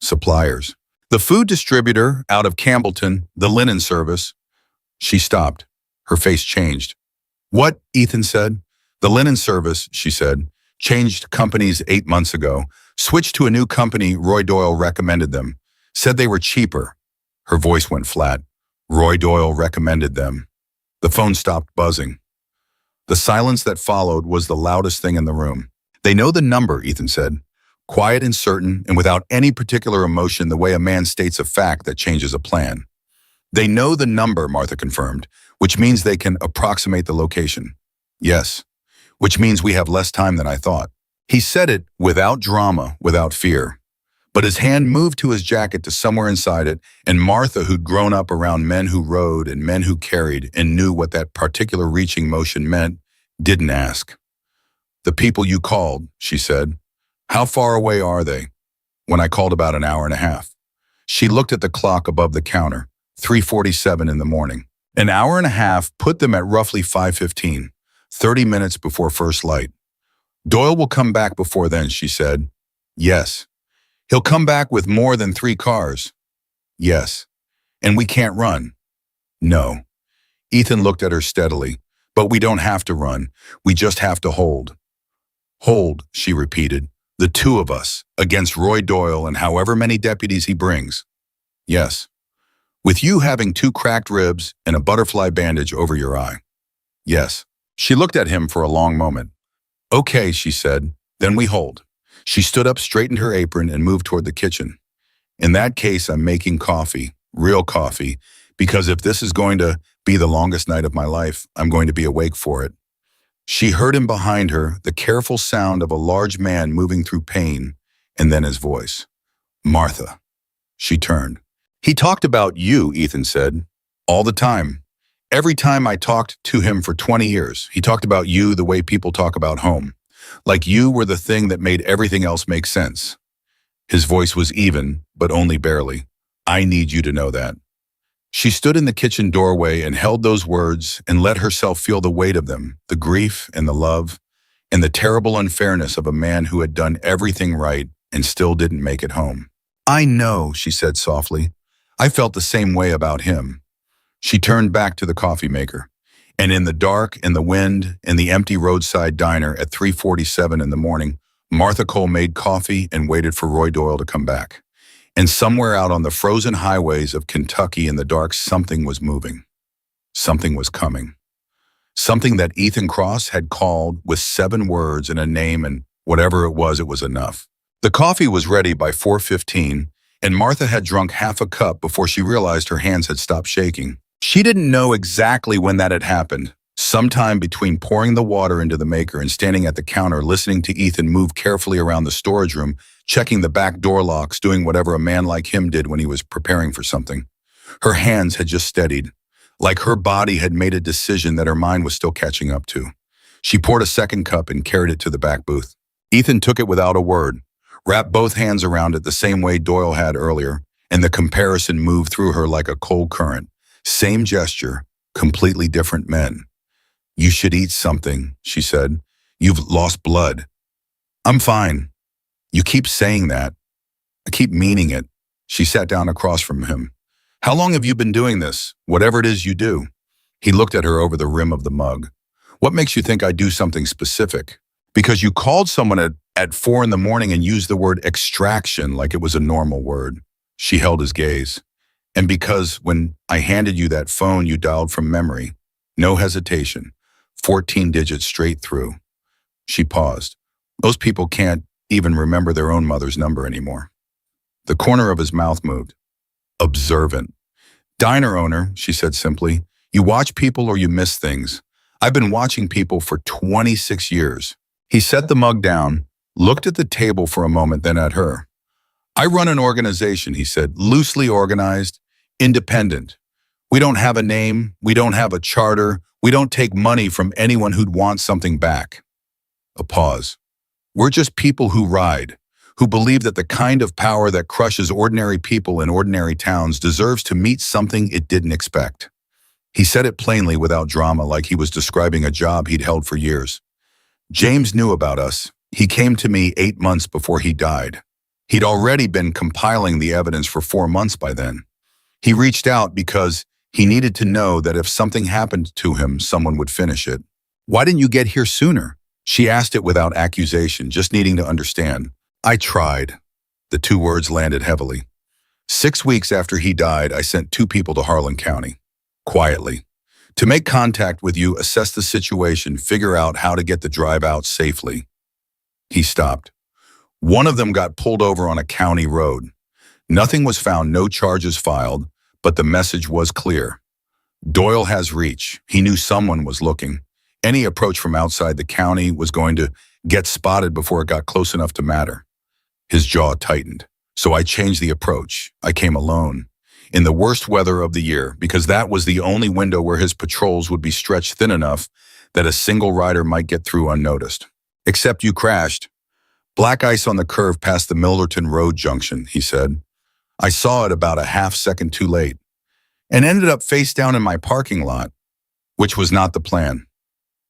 Speaker 1: Suppliers. The food distributor out of Campbellton, the linen service. She stopped. Her face changed. What? Ethan said. The linen service, she said, changed companies 8 months ago, switched to a new company. Roy Doyle recommended them, said they were cheaper. Her voice went flat. Roy Doyle recommended them. The phone stopped buzzing. The silence that followed was the loudest thing in the room. They know the number, Ethan said. Quiet and certain, and without any particular emotion, the way a man states a fact that changes a plan. They know the number, Martha confirmed, which means they can approximate the location. Yes, which means we have less time than I thought. He said it without drama, without fear. But his hand moved to his jacket to somewhere inside it, and Martha, who'd grown up around men who rode and men who carried and knew what that particular reaching motion meant, didn't ask. The people you called, she said. How far away are they? When I called, about an hour and a half. She looked at the clock above the counter, 3:47 in the morning. An hour and a half put them at roughly 5:15, 30 minutes before first light. Doyle will come back before then, she said. Yes. He'll come back with more than 3 cars. Yes. And we can't run. No. Ethan looked at her steadily. But we don't have to run. We just have to hold. Hold, she repeated. The 2 of us, against Roy Doyle and however many deputies he brings. Yes. With you having 2 cracked ribs and a butterfly bandage over your eye. Yes. She looked at him for a long moment. Okay, she said. Then we hold. She stood up, straightened her apron, and moved toward the kitchen. In that case, I'm making coffee, real coffee, because if this is going to be the longest night of my life, I'm going to be awake for it. She heard him behind her, the careful sound of a large man moving through pain, and then his voice. Martha. She turned. He talked about you, Ethan said. All the time. Every time I talked to him for 20 years, he talked about you the way people talk about home. Like you were the thing that made everything else make sense. His voice was even, but only barely. I need you to know that. She stood in the kitchen doorway and held those words and let herself feel the weight of them, the grief and the love, and the terrible unfairness of a man who had done everything right and still didn't make it home. I know, she said softly. I felt the same way about him. She turned back to the coffee maker, and in the dark and the wind and the empty roadside diner at 3:47 in the morning, Martha Cole made coffee and waited for Roy Doyle to come back. And somewhere out on the frozen highways of Kentucky in the dark, something was moving. Something was coming. Something that Ethan Cross had called with 7 words and a name, and whatever it was enough. The coffee was ready by 4:15, and Martha had drunk half a cup before she realized her hands had stopped shaking. She didn't know exactly when that had happened. Sometime between pouring the water into the maker and standing at the counter listening to Ethan move carefully around the storage room, checking the back door locks, doing whatever a man like him did when he was preparing for something. Her hands had just steadied, like her body had made a decision that her mind was still catching up to. She poured a second cup and carried it to the back booth. Ethan took it without a word, wrapped both hands around it the same way Doyle had earlier, and the comparison moved through her like a cold current. Same gesture, completely different men. You should eat something, she said. You've lost blood. I'm fine. You keep saying that. I keep meaning it. She sat down across from him. How long have you been doing this, whatever it is you do? He looked at her over the rim of the mug. What makes you think I do something specific? Because you called someone at 4 in the morning and used the word extraction like it was a normal word. She held his gaze. And because when I handed you that phone, you dialed from memory. No hesitation. 14 digits straight through. She paused. Most people can't even remember their own mother's number anymore. The corner of his mouth moved. Observant. Diner owner, she said simply. You watch people or you miss things. I've been watching people for 26 years. He set the mug down, looked at the table for a moment, then at her. I run an organization, he said, loosely organized, independent. We don't have a name, we don't have a charter, we don't take money from anyone who'd want something back. A pause. We're just people who ride, who believe that the kind of power that crushes ordinary people in ordinary towns deserves to meet something it didn't expect. He said it plainly without drama, like he was describing a job he'd held for years. James knew about us. He came to me 8 months before he died. He'd already been compiling the evidence for 4 months by then. He reached out because he needed to know that if something happened to him, someone would finish it. Why didn't you get here sooner? She asked it without accusation, just needing to understand. I tried. The 2 words landed heavily. 6 weeks after he died, I sent 2 people to Harlan County. Quietly. To make contact with you, assess the situation, figure out how to get the drive out safely. He stopped. One of them got pulled over on a county road. Nothing was found, no charges filed, but the message was clear. Doyle has reach. He knew someone was looking. Any approach from outside the county was going to get spotted before it got close enough to matter. His jaw tightened. So I changed the approach. I came alone. In the worst weather of the year, because that was the only window where his patrols would be stretched thin enough that a single rider might get through unnoticed. Except you crashed. Black ice on the curve past the Millerton Road junction, he said. I saw it about a half second too late and ended up face down in my parking lot, which was not the plan.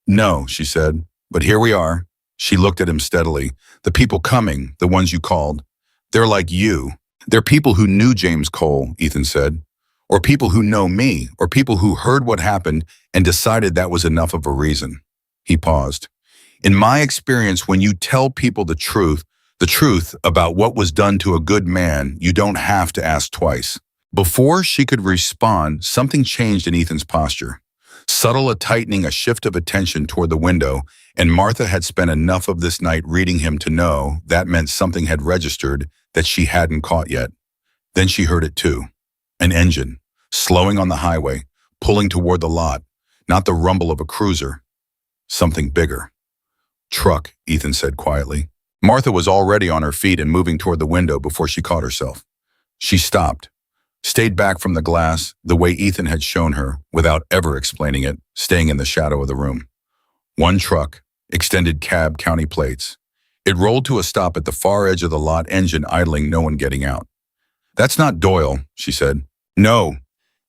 Speaker 1: No, she said, but here we are. She looked at him steadily. The people coming, the ones you called, they're like you. They're people who knew James Cole, Ethan said, or people who know me, or people who heard what happened and decided that was enough of a reason. He paused. In my experience, when you tell people the truth about what was done to a good man, you don't have to ask twice. Before she could respond, something changed in Ethan's posture. Subtle a tightening, a shift of attention toward the window, and Martha had spent enough of this night reading him to know that meant something had registered that she hadn't caught yet. Then she heard it too. An engine. slowing on the highway, pulling toward the lot, not the rumble of a cruiser. Something bigger. Truck, Ethan said quietly. Martha was already on her feet and moving toward the window before she caught herself. She stopped, stayed back from the glass the way Ethan had shown her, without ever explaining it, staying in the shadow of the room. One truck, extended cab, county plates. It rolled to a stop at the far edge of the lot, engine idling, no one getting out. "That's not Doyle," she said. "No,"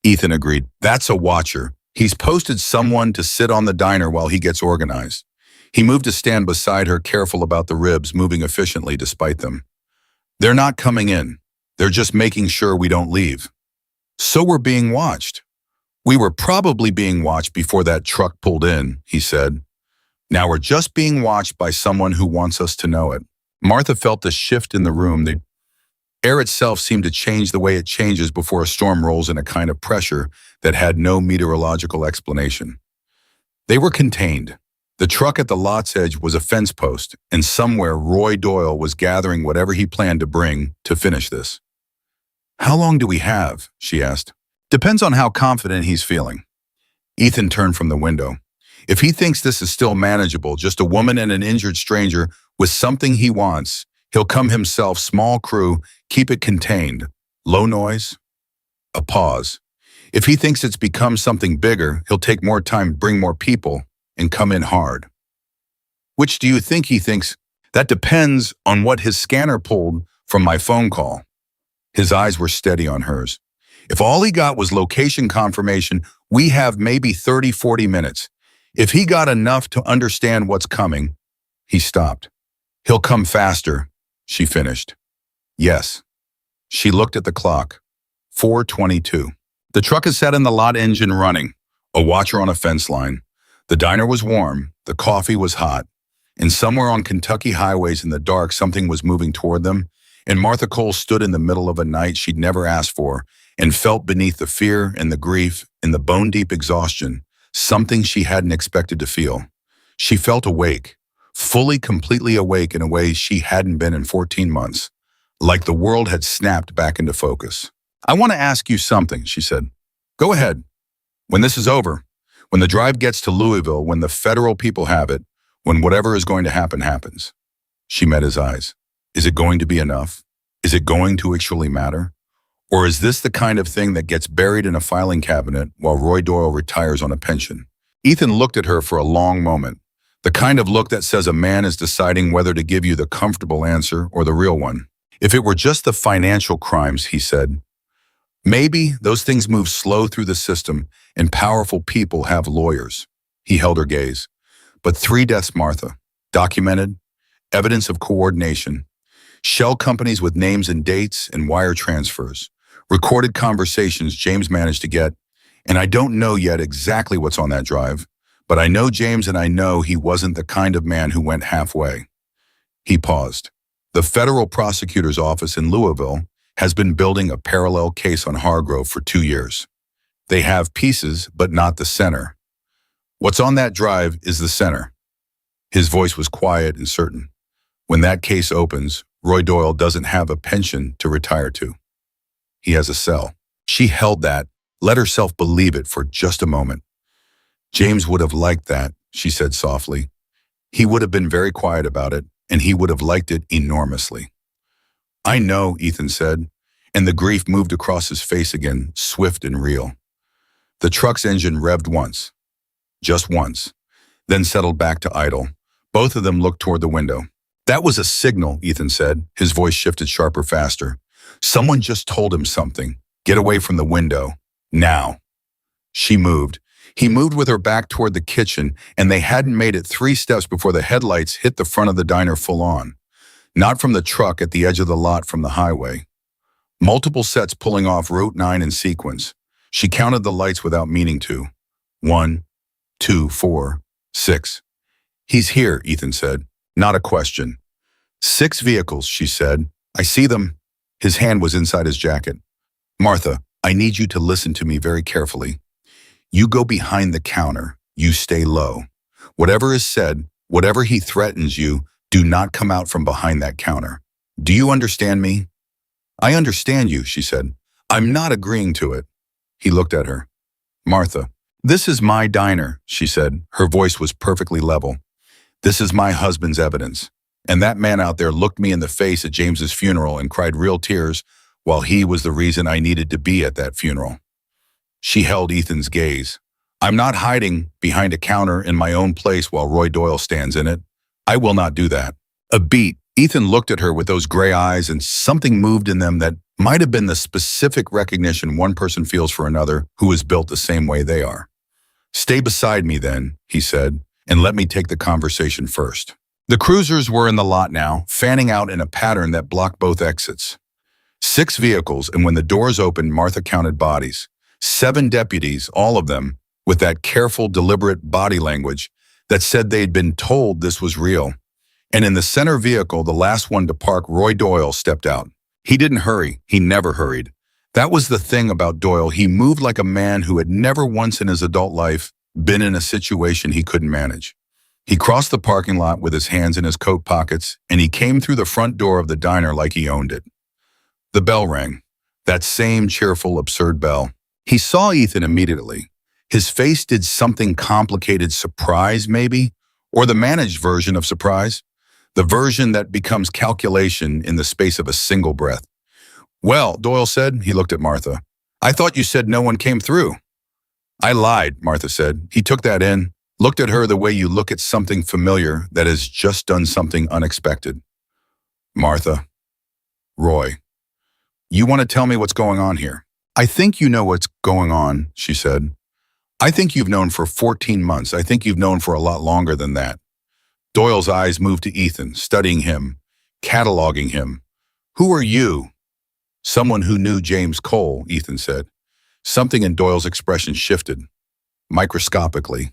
Speaker 1: Ethan agreed. "That's a watcher. He's posted someone to sit on the diner while he gets organized." He moved to stand beside her, careful about the ribs, moving efficiently despite them. "They're not coming in. They're just making sure we don't leave." "So we're being watched." "We were probably being watched before that truck pulled in," he said. "Now we're just being watched by someone who wants us to know it." Martha felt the shift in the room. The air itself seemed to change the way it changes before a storm rolls in, a kind of pressure that had no meteorological explanation. They were contained. The truck at the lot's edge was a fence post, and somewhere Roy Doyle was gathering whatever he planned to bring to finish this. "How long do we have?" she asked. "Depends on how confident he's feeling." Ethan turned from the window. "If he thinks this is still manageable, just a woman and an injured stranger with something he wants, he'll come himself, small crew, keep it contained. Low noise." A pause. "If he thinks it's become something bigger, he'll take more time, bring more people, and come in hard." "Which do you think he thinks?" "That depends on what his scanner pulled from my phone call." His eyes were steady on hers. "If all he got was location confirmation, we have maybe 30, 40 minutes. If he got enough to understand what's coming." He stopped. "He'll come faster," she finished. "Yes." She looked at the clock. 4:22. The truck is set in the lot, engine running. A watcher on a fence line. The diner was warm. The coffee was hot. And somewhere on Kentucky highways in the dark, something was moving toward them. And Martha Cole stood in the middle of a night she'd never asked for and felt beneath the fear and the grief and the bone-deep exhaustion, something she hadn't expected to feel. She felt awake, fully, completely awake in a way she hadn't been in 14 months, like the world had snapped back into focus. "I want to ask you something," she said. "Go ahead. When this is over, when the drive gets to Louisville, when the federal people have it, when whatever is going to happen happens." She met his eyes. "Is it going to be enough? Is it going to actually matter? Or is this the kind of thing that gets buried in a filing cabinet while Roy Doyle retires on a pension?" Ethan looked at her for a long moment, the kind of look that says a man is deciding whether to give you the comfortable answer or the real one. "If it were just the financial crimes," he said, "maybe those things move slow through the system and powerful people have lawyers." He held her gaze. "But 3 deaths, Martha, documented, evidence of coordination, shell companies with names and dates and wire transfers, recorded conversations James managed to get, and I don't know yet exactly what's on that drive, but I know James and I know he wasn't the kind of man who went halfway." He paused. "The federal prosecutor's office in Louisville has been building a parallel case on Hargrove for 2 years. They have pieces, but not the center. What's on that drive is the center." His voice was quiet and certain. "When that case opens, Roy Doyle doesn't have a pension to retire to. He has a cell." She held that, let herself believe it for just a moment. "James would have liked that," she said softly. "He would have been very quiet about it, and he would have liked it enormously." "I know," Ethan said, and the grief moved across his face again, swift and real. The truck's engine revved once, just once, then settled back to idle. Both of them looked toward the window. "That was a signal," Ethan said. His voice shifted sharper, faster. "Someone just told him something. Get away from the window. Now." She moved. He moved with her back toward the kitchen, and they hadn't made it 3 steps before the headlights hit the front of the diner full on. Not from the truck, at the edge of the lot, from the highway. Multiple sets pulling off Route 9 in sequence. She counted the lights without meaning to. 1, 2, 4, 6. "He's here," Ethan said. Not a question. 6 vehicles, she said. "I see them." His hand was inside his jacket. "Martha, I need you to listen to me very carefully. You go behind the counter. You stay low. Whatever is said, whatever he threatens you, do not come out from behind that counter. Do you understand me?" "I understand you," she said. "I'm not agreeing to it." He looked at her. Martha. This is my diner, she said. Her voice was perfectly level. This is my husband's evidence. And that man out there looked me in the face at James's funeral and cried real tears while he was the reason I needed to be at that funeral. She held Ethan's gaze. I'm not hiding behind a counter in my own place while Roy Doyle stands in it. I will not do that. A beat. Ethan looked at her with those gray eyes, and something moved in them that might have been the specific recognition one person feels for another who is built the same way they are. Stay beside me then, he said, and let me take the conversation first. The cruisers were in the lot now, fanning out in a pattern that blocked both exits. 6 vehicles, and when the doors opened, Martha counted bodies. 7 deputies, all of them, with that careful, deliberate body language that said they'd been told this was real. And in the center vehicle, the last one to park, Roy Doyle stepped out. He didn't hurry. He never hurried. That was the thing about Doyle. He moved like a man who had never once in his adult life been in a situation he couldn't manage. He crossed the parking lot with his hands in his coat pockets, and he came through the front door of the diner like he owned it. The bell rang. That same cheerful, absurd bell. He saw Ethan immediately. His face did something complicated. Surprise, maybe? Or the managed version of surprise? The version that becomes calculation in the space of a single breath. Well, Doyle said. He looked at Martha. I thought you said no one came through. I lied, Martha said. He took that in, looked at her the way you look at something familiar that has just done something unexpected. Martha. Roy. You want to tell me what's going on here? I think you know what's going on, she said. I think you've known for 14 months. I think you've known for a lot longer than that. Doyle's eyes moved to Ethan, studying him, cataloging him. Who are you? Someone who knew James Cole, Ethan said. Something in Doyle's expression shifted, microscopically,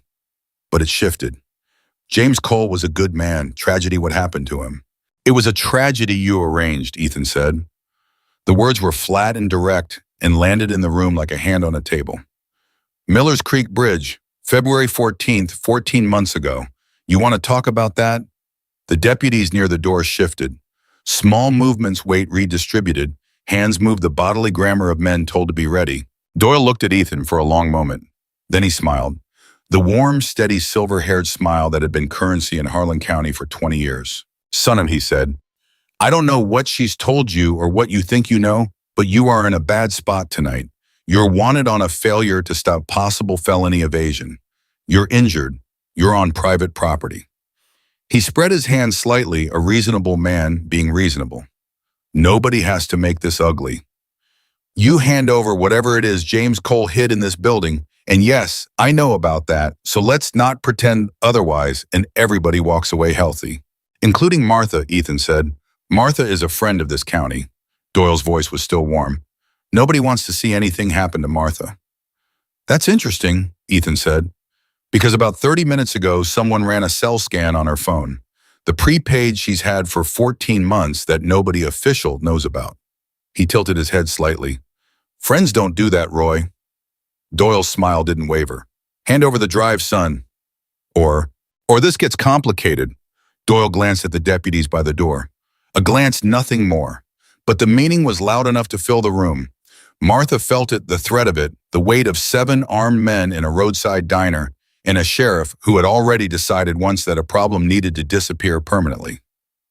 Speaker 1: but it shifted. James Cole was a good man. Tragedy what happened to him. It was a tragedy you arranged, Ethan said. The words were flat and direct and landed in the room like a hand on a table. Miller's Creek Bridge, February 14th, 14 months ago. You want to talk about that? The deputies near the door shifted. Small movements, weight redistributed. Hands moved the bodily grammar of men told to be ready. Doyle looked at Ethan for a long moment. Then he smiled. The warm, steady, silver-haired smile that had been currency in Harlan County for 20 years. Son, he said, I don't know what she's told you or what you think you know, but you are in a bad spot tonight. You're wanted on a failure to stop possible felony evasion. You're injured. You're on private property. He spread his hand slightly, a reasonable man being reasonable. Nobody has to make this ugly. You hand over whatever it is James Cole hid in this building, and yes, I know about that, so let's not pretend otherwise, and everybody walks away healthy. Including Martha, Ethan said. Martha is a friend of this county. Doyle's voice was still warm. Nobody wants to see anything happen to Martha. That's interesting, Ethan said, because about 30 minutes ago, someone ran a cell scan on her phone. The prepaid she's had for 14 months that nobody official knows about. He tilted his head slightly. Friends don't do that, Roy. Doyle's smile didn't waver. Hand over the drive, son. Or this gets complicated. Doyle glanced at the deputies by the door. A glance, nothing more. But the meaning was loud enough to fill the room. Martha felt it, the threat of it, the weight of 7 armed men in a roadside diner, and a sheriff who had already decided once that a problem needed to disappear permanently.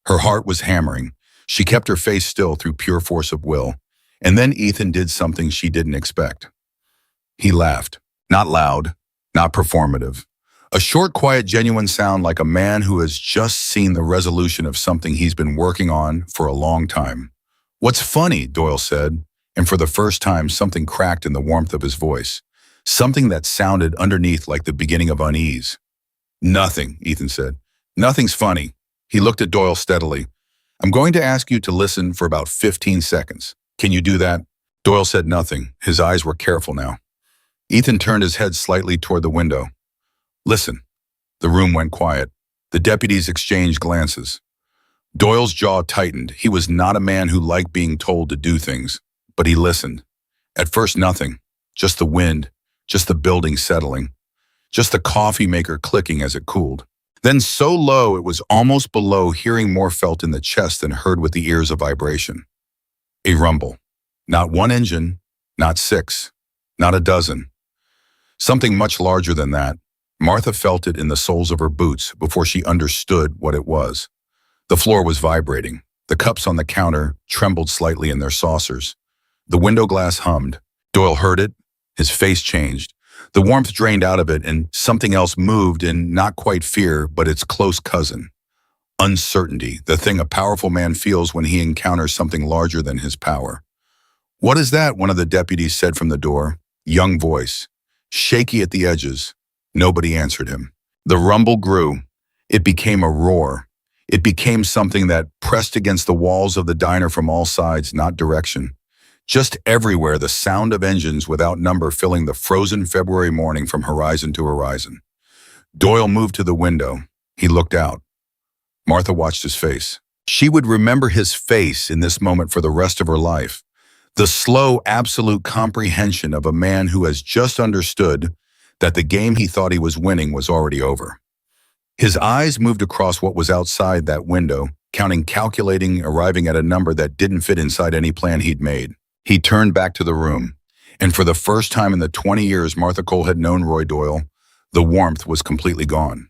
Speaker 1: Her heart was hammering. She kept her face still through pure force of will. And then Ethan did something she didn't expect. He laughed. Not loud, not performative. A short, quiet, genuine sound like a man who has just seen the resolution of something he's been working on for a long time. What's funny, Doyle said, and for the first time something cracked in the warmth of his voice. Something that sounded underneath like the beginning of unease. Nothing, Ethan said. Nothing's funny. He looked at Doyle steadily. I'm going to ask you to listen for about 15 seconds. Can you do that? Doyle said nothing. His eyes were careful now. Ethan turned his head slightly toward the window. Listen. The room went quiet. The deputies exchanged glances. Doyle's jaw tightened. He was not a man who liked being told to do things, but he listened. At first, nothing. Just the wind. Just the building settling. Just the coffee maker clicking as it cooled. Then so low it was almost below, hearing more felt in the chest than heard with the ears, a vibration. A rumble. Not one engine, not 6, not a dozen. Something much larger than that. Martha felt it in the soles of her boots before she understood what it was. The floor was vibrating. The cups on the counter trembled slightly in their saucers. The window glass hummed. Doyle heard it. His face changed. The warmth drained out of it, and something else moved in not quite fear, but its close cousin. Uncertainty, the thing a powerful man feels when he encounters something larger than his power. "What is that?" one of the deputies said from the door. Young voice, shaky at the edges. Nobody answered him. The rumble grew. It became a roar. It became something that pressed against the walls of the diner from all sides, not direction. Just everywhere, the sound of engines without number filling the frozen February morning from horizon to horizon. Doyle moved to the window. He looked out. Martha watched his face. She would remember his face in this moment for the rest of her life. The slow, absolute comprehension of a man who has just understood that the game he thought he was winning was already over. His eyes moved across what was outside that window, counting, calculating, arriving at a number that didn't fit inside any plan he'd made. He turned back to the room, and for the first time in the 20 years Martha Cole had known Roy Doyle, the warmth was completely gone.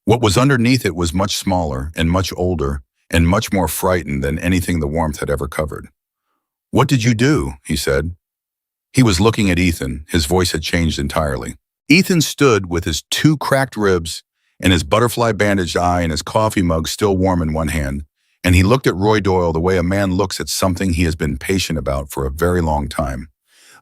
Speaker 1: What was underneath it was much smaller and much older and much more frightened than anything the warmth had ever covered. "What did you do?" he said. He was looking at Ethan. His voice had changed entirely. Ethan stood with his two cracked ribs and his butterfly bandaged eye and his coffee mug still warm in one hand, and he looked at Roy Doyle the way a man looks at something he has been patient about for a very long time.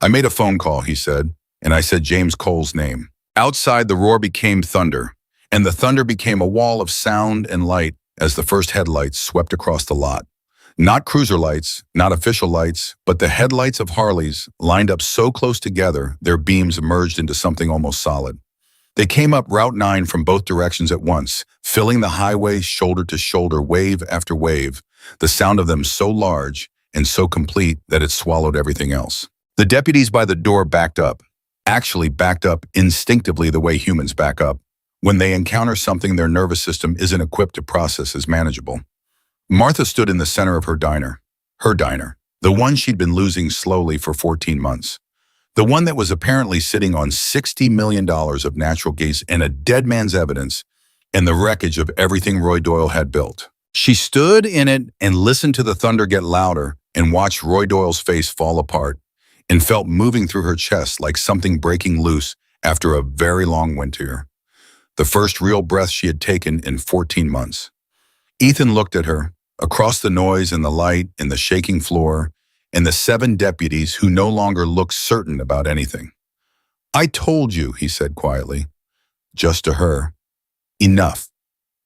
Speaker 1: "I made a phone call," he said, "and I said James Cole's name." Outside, the roar became thunder, and the thunder became a wall of sound and light as the first headlights swept across the lot. Not cruiser lights, not official lights, but the headlights of Harleys lined up so close together, their beams merged into something almost solid. They came up Route 9 from both directions at once, filling the highway shoulder to shoulder, wave after wave, the sound of them so large and so complete that it swallowed everything else. The deputies by the door backed up, actually backed up instinctively the way humans back up when they encounter something their nervous system isn't equipped to process as manageable. Martha stood in the center of her diner, the one she'd been losing slowly for 14 months. The one that was apparently sitting on $60 million of natural gas and a dead man's evidence and the wreckage of everything Roy Doyle had built. She stood in it and listened to the thunder get louder and watched Roy Doyle's face fall apart and felt moving through her chest like something breaking loose after a very long winter. The first real breath she had taken in 14 months. Ethan looked at her, across the noise and the light and the shaking floor, and the 7 deputies who no longer looked certain about anything. "I told you," he said quietly, just to her. "Enough."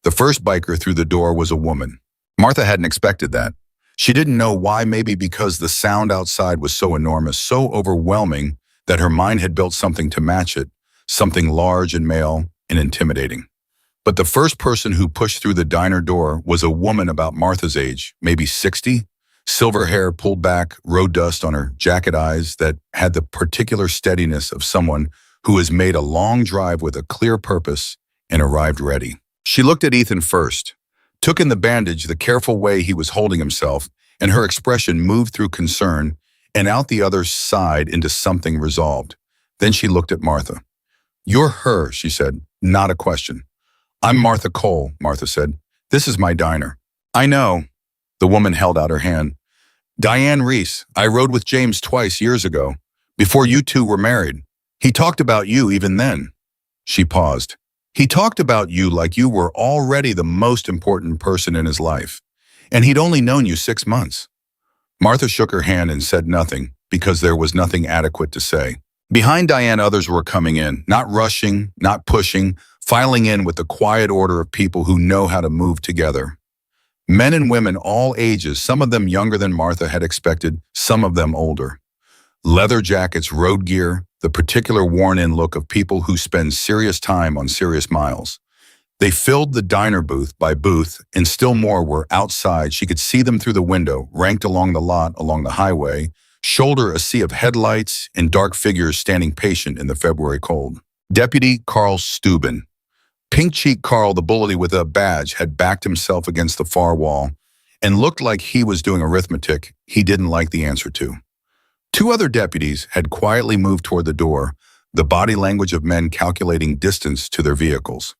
Speaker 1: The first biker through the door was a woman. Martha hadn't expected that. She didn't know why, maybe because the sound outside was so enormous, so overwhelming, that her mind had built something to match it, something large and male and intimidating. But the first person who pushed through the diner door was a woman about Martha's age, maybe 60, silver hair pulled back, road dust on her jacket eyes that had the particular steadiness of someone who has made a long drive with a clear purpose and arrived ready. She looked at Ethan first, took in the bandage, the careful way he was holding himself, and her expression moved through concern and out the other side into something resolved. Then she looked at Martha. "You're her," she said, "not a question." "I'm Martha Cole," Martha said. "This is my diner." "I know." The woman held out her hand. "Diane Reese. I rode with James twice years ago, before you two were married. He talked about you even then." She paused. "He talked about you like you were already the most important person in his life, and he'd only known you 6 months." Martha shook her hand and said nothing, because there was nothing adequate to say. Behind Diane, others were coming in, not rushing, not pushing, filing in with the quiet order of people who know how to move together. Men and women, all ages, some of them younger than Martha had expected, some of them older. Leather jackets, road gear, the particular worn-in look of people who spend serious time on serious miles. They filled the diner booth by booth, and still more were outside. She could see them through the window, ranked along the lot, along the highway, shoulder a sea of headlights and dark figures standing patient in the February cold. Deputy Carl Steuben. Pink-cheeked Carl, the bully with a badge, had backed himself against the far wall and looked like he was doing arithmetic he didn't like the answer to. Two other deputies had quietly moved toward the door, the body language of men calculating distance to their vehicles.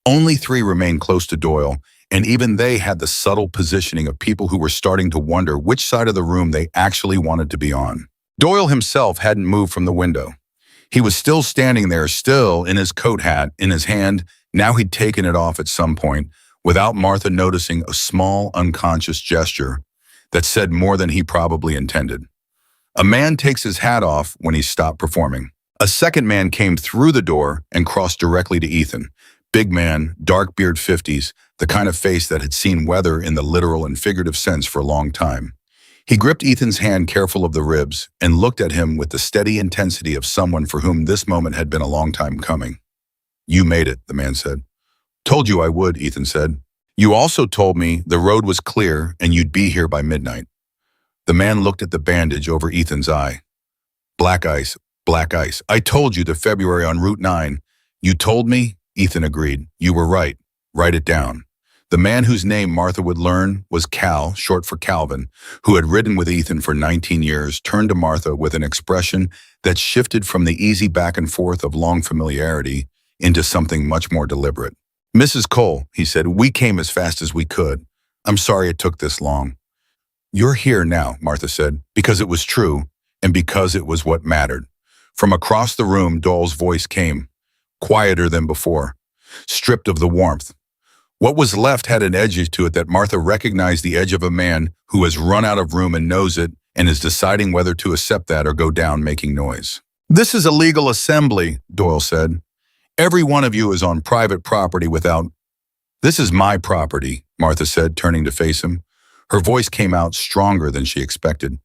Speaker 1: Only three remained close to Doyle, and even they had the subtle positioning of people who were starting to wonder which side of the room they actually wanted to be on. Doyle himself hadn't moved from the window. He was still standing there, still in his coat hat in his hand. Now he'd taken it off at some point, without Martha noticing a small, unconscious gesture that said more than he probably intended. A man takes his hat off when he's stopped performing. A second man came through the door and crossed directly to Ethan. Big man, dark beard 50s, the kind of face that had seen weather in the literal and figurative sense for a long time. He gripped Ethan's hand, careful of the ribs, and looked at him with the steady intensity of someone for whom this moment had been a long time coming. "You made it," the man said. "Told you I would," Ethan said. "You also told me the road was clear and you'd be here by midnight." The man looked at the bandage over Ethan's eye. "Black ice, black ice. I told you the February on Route 9. You told me?" Ethan agreed. "You were right. Write it down." The man whose name Martha would learn was Cal, short for Calvin, who had ridden with Ethan for 19 years, turned to Martha with an expression that shifted from the easy back and forth of long familiarity into something much more deliberate. "Mrs. Cole," he said, "we came as fast as we could. I'm sorry it took this long." "You're here now," Martha said, "because it was true and because it was what mattered." From across the room, Doyle's voice came, quieter than before, stripped of the warmth. What was left had an edge to it that Martha recognized, the edge of a man who has run out of room and knows it and is deciding whether to accept that or go down making noise. "This is a legal assembly," Doyle said. "Every one of you is on private property without—" "This is my property," Martha said, turning to face him. Her voice came out stronger than she expected.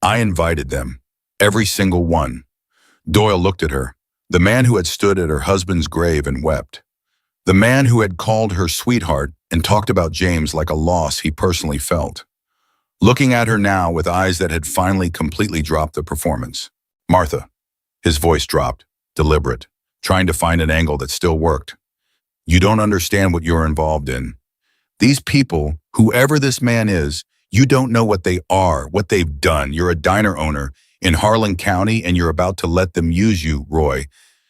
Speaker 1: "I invited them. Every single one." Doyle looked at her. The man who had stood at her husband's grave and wept. The man who had called her sweetheart and talked about James like a loss he personally felt. Looking at her now with eyes that had finally completely dropped the performance. "Martha." His voice dropped, deliberate, trying to find an angle that still worked. "You don't understand what you're involved in. These people, whoever this man is, you don't know what they are, what they've done. You're a diner owner in Harlan County, and you're about to let them use you, Roy."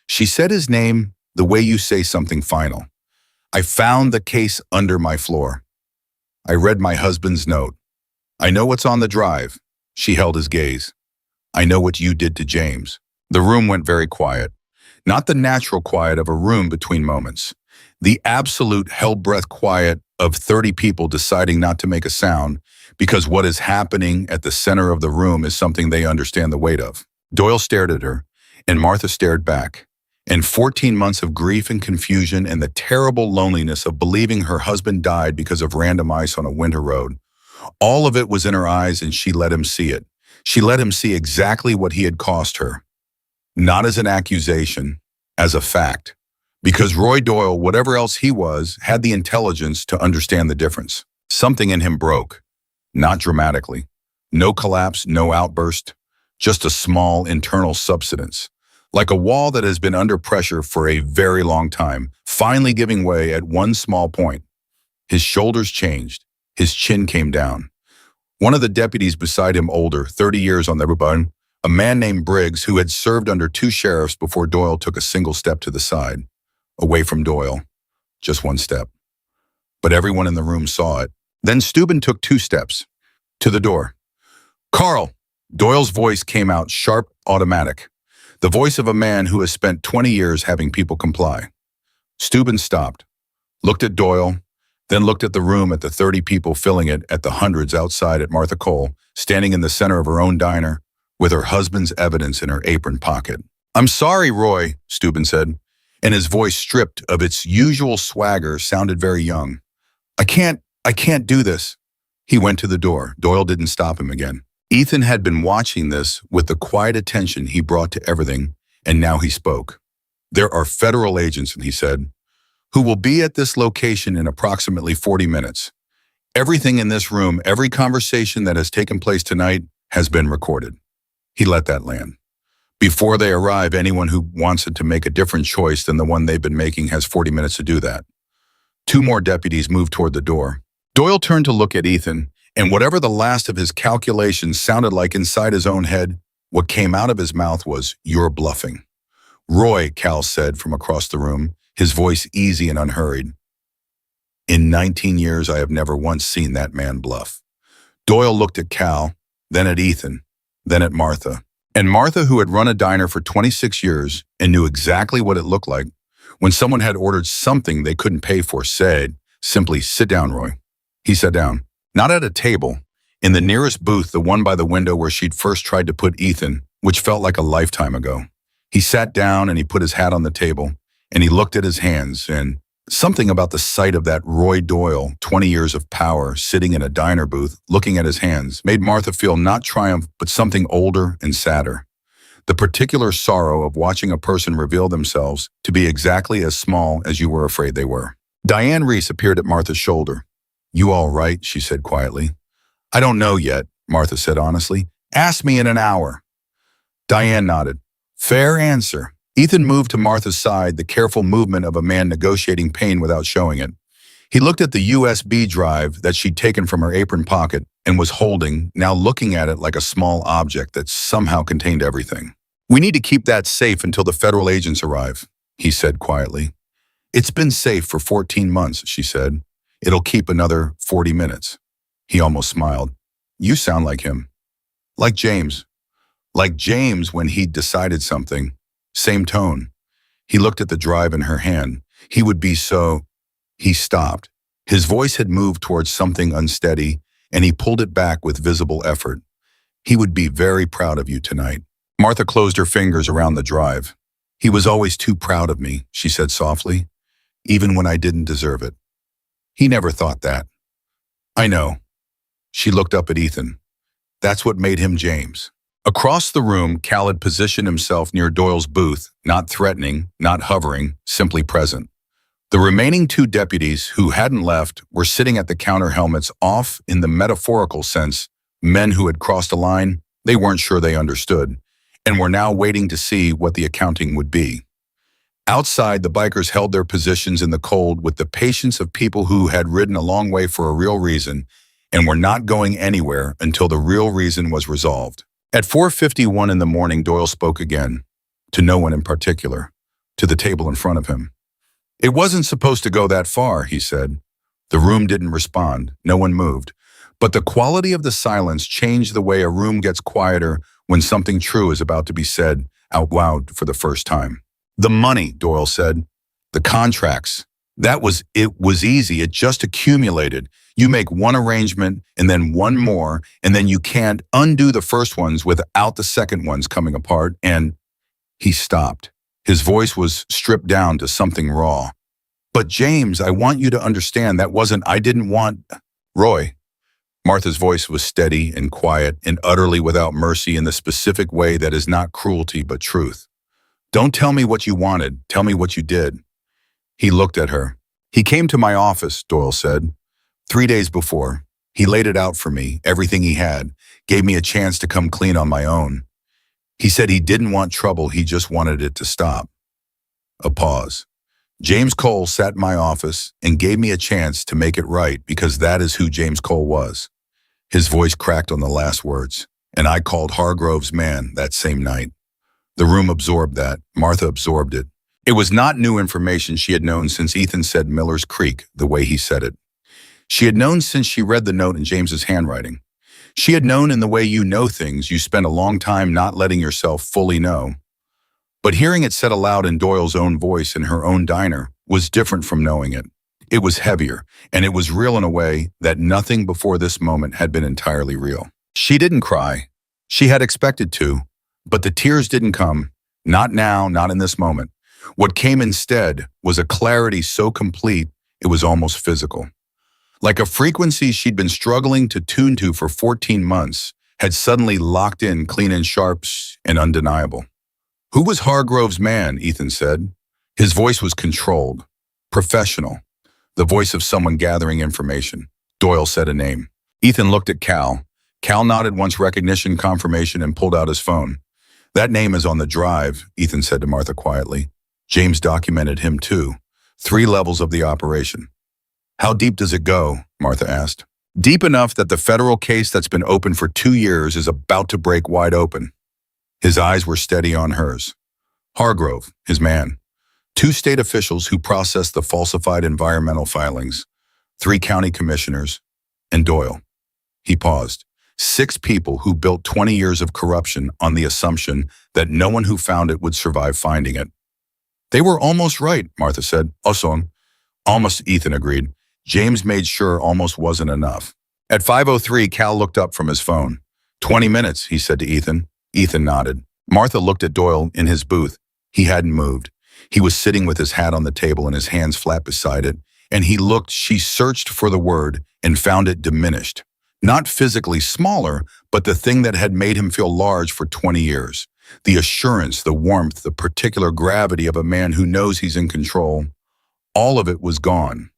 Speaker 1: She said his name the way you say something final. "I found the case under my floor. I read my husband's note. I know what's on the drive." She held his gaze. "I know what you did to James." The room went very quiet. Not the natural quiet of a room between moments. The absolute hell-breath quiet of 30 people deciding not to make a sound because what is happening at the center of the room is something they understand the weight of. Doyle stared at her, and Martha stared back. And 14 months of grief and confusion and the terrible loneliness of believing her husband died because of random ice on a winter road. All of it was in her eyes, and she let him see it. She let him see exactly what he had cost her. Not as an accusation, as a fact. Because Roy Doyle, whatever else he was, had the intelligence to understand the difference. Something in him broke. Not dramatically. No collapse, no outburst. Just a small internal subsidence. Like a wall that has been under pressure for a very long time, finally giving way at one small point. His shoulders changed. His chin came down. One of the deputies beside him, older, 30 years on the run, a man named Briggs, who had served under 2 sheriffs before Doyle, took a single step to the side. Away from Doyle. Just one step. But everyone in the room saw it. Then Steuben took 2 steps. To the door. "Carl!" Doyle's voice came out sharp, automatic. The voice of a man who has spent 20 years having people comply. Steuben stopped, looked at Doyle, then looked at the room, at the 30 people filling it, at the hundreds outside, at Martha Cole, standing in the center of her own diner, with her husband's evidence in her apron pocket. "I'm sorry, Roy," Steuben said, and his voice, stripped of its usual swagger, sounded very young. I can't do this." He went to the door. Doyle didn't stop him again. Ethan had been watching this with the quiet attention he brought to everything, and now he spoke. "There are federal agents," he said, "who will be at this location in approximately 40 minutes. Everything in this room, every conversation that has taken place tonight, has been recorded." He let that land. "Before they arrive, anyone who wants to make a different choice than the one they've been making has 40 minutes to do that." 2 more deputies moved toward the door. Doyle turned to look at Ethan, And whatever the last of his calculations sounded like inside his own head, what came out of his mouth was, "You're bluffing." "Roy," Cal said from across the room, his voice easy and unhurried. "In 19 years, I have never once seen that man bluff." Doyle looked at Cal, then at Ethan, then at Martha. And Martha, who had run a diner for 26 years and knew exactly what it looked like, when someone had ordered something they couldn't pay for, said, simply, "Sit down, Roy." He sat down, not at a table, in the nearest booth, the one by the window where she'd first tried to put Ethan, which felt like a lifetime ago. He sat down and he put his hat on the table, and he looked at his hands, and something about the sight of that Roy Doyle, 20 years of power, sitting in a diner booth, looking at his hands, made Martha feel not triumph, but something older and sadder. The particular sorrow of watching a person reveal themselves to be exactly as small as you were afraid they were. Diane Reese appeared at Martha's shoulder. "You all right?" she said quietly. "I don't know yet," Martha said honestly. "Ask me in an hour." Diane nodded. "Fair answer." Ethan moved to Martha's side, the careful movement of a man negotiating pain without showing it. He looked at the USB drive that she'd taken from her apron pocket and was holding, now looking at it like a small object that somehow contained everything. "We need to keep that safe until the federal agents arrive," he said quietly. "It's been safe for 14 months, she said. "It'll keep another 40 minutes. He almost smiled. "You sound like him." "Like James." "Like James when he'd decided something. Same tone." He looked at the drive in her hand. "He would be so—" He stopped. His voice had moved towards something unsteady, and he pulled it back with visible effort. "He would be very proud of you tonight." Martha closed her fingers around the drive. "He was always too proud of me," she said softly, "even when I didn't deserve it. He never thought that." "I know." She looked up at Ethan. "That's what made him James." Across the room, Cal had positioned himself near Doyle's booth, not threatening, not hovering, simply present. The remaining two deputies, who hadn't left, were sitting at the counter, helmets off in the metaphorical sense, men who had crossed a line they weren't sure they understood, and were now waiting to see what the accounting would be. Outside, the bikers held their positions in the cold with the patience of people who had ridden a long way for a real reason and were not going anywhere until the real reason was resolved. At 4:51 in the morning, Doyle spoke again, to no one in particular, to the table in front of him. "It wasn't supposed to go that far," he said. The room didn't respond. No one moved. But the quality of the silence changed the way a room gets quieter when something true is about to be said out loud for the first time. "The money," Doyle said. "The contracts. It was easy. It just accumulated. You make one arrangement and then one more, and then you can't undo the first ones without the second ones coming apart." And he stopped. His voice was stripped down to something raw. "But James, I want you to understand I didn't want—" "Roy." Martha's voice was steady and quiet and utterly without mercy in the specific way that is not cruelty but truth. "Don't tell me what you wanted. Tell me what you did." He looked at her. "He came to my office," Doyle said. 3 days before. He laid it out for me, everything he had, gave me a chance to come clean on my own. He said he didn't want trouble, he just wanted it to stop." A pause. "James Cole sat in my office and gave me a chance to make it right because that is who James Cole was." His voice cracked on the last words. "And I called Hargrove's man that same night." The room absorbed that. Martha absorbed it. It was not new information. She had known since Ethan said Miller's Creek, the way he said it. She had known since she read the note in James's handwriting. She had known in the way you know things, you spend a long time not letting yourself fully know. But hearing it said aloud in Doyle's own voice in her own diner was different from knowing it. It was heavier, and it was real in a way that nothing before this moment had been entirely real. She didn't cry. She had expected to, but the tears didn't come. Not now, not in this moment. What came instead was a clarity so complete it was almost physical. Like a frequency she'd been struggling to tune to for 14 months had suddenly locked in, clean and sharp and undeniable. "Who was Hargrove's man?" Ethan said. His voice was controlled, professional, the voice of someone gathering information. Doyle said a name. Ethan looked at Cal. Cal nodded once recognition confirmation and pulled out his phone. "That name is on the drive," Ethan said to Martha quietly. "James documented him too. 3 levels of the operation." "How deep does it go?" Martha asked. Deep enough that the federal case that's been open for 2 years is about to break wide open. His eyes were steady on hers. Hargrove, his man. 2 state officials who processed the falsified environmental filings. 3 county commissioners. And Doyle. He paused. 6 people who built 20 years of corruption on the assumption that no one who found it would survive finding it. They were almost right, Martha said. Osong. Almost, Ethan agreed. James made sure almost wasn't enough. At 5:03, Cal looked up from his phone. 20 minutes, he said to Ethan. Ethan nodded. Martha looked at Doyle in his booth. He hadn't moved. He was sitting with his hat on the table and his hands flat beside it. And she searched for the word and found it diminished. Not physically smaller, but the thing that had made him feel large for 20 years. The assurance, the warmth, the particular gravity of a man who knows he's in control. All of it was gone.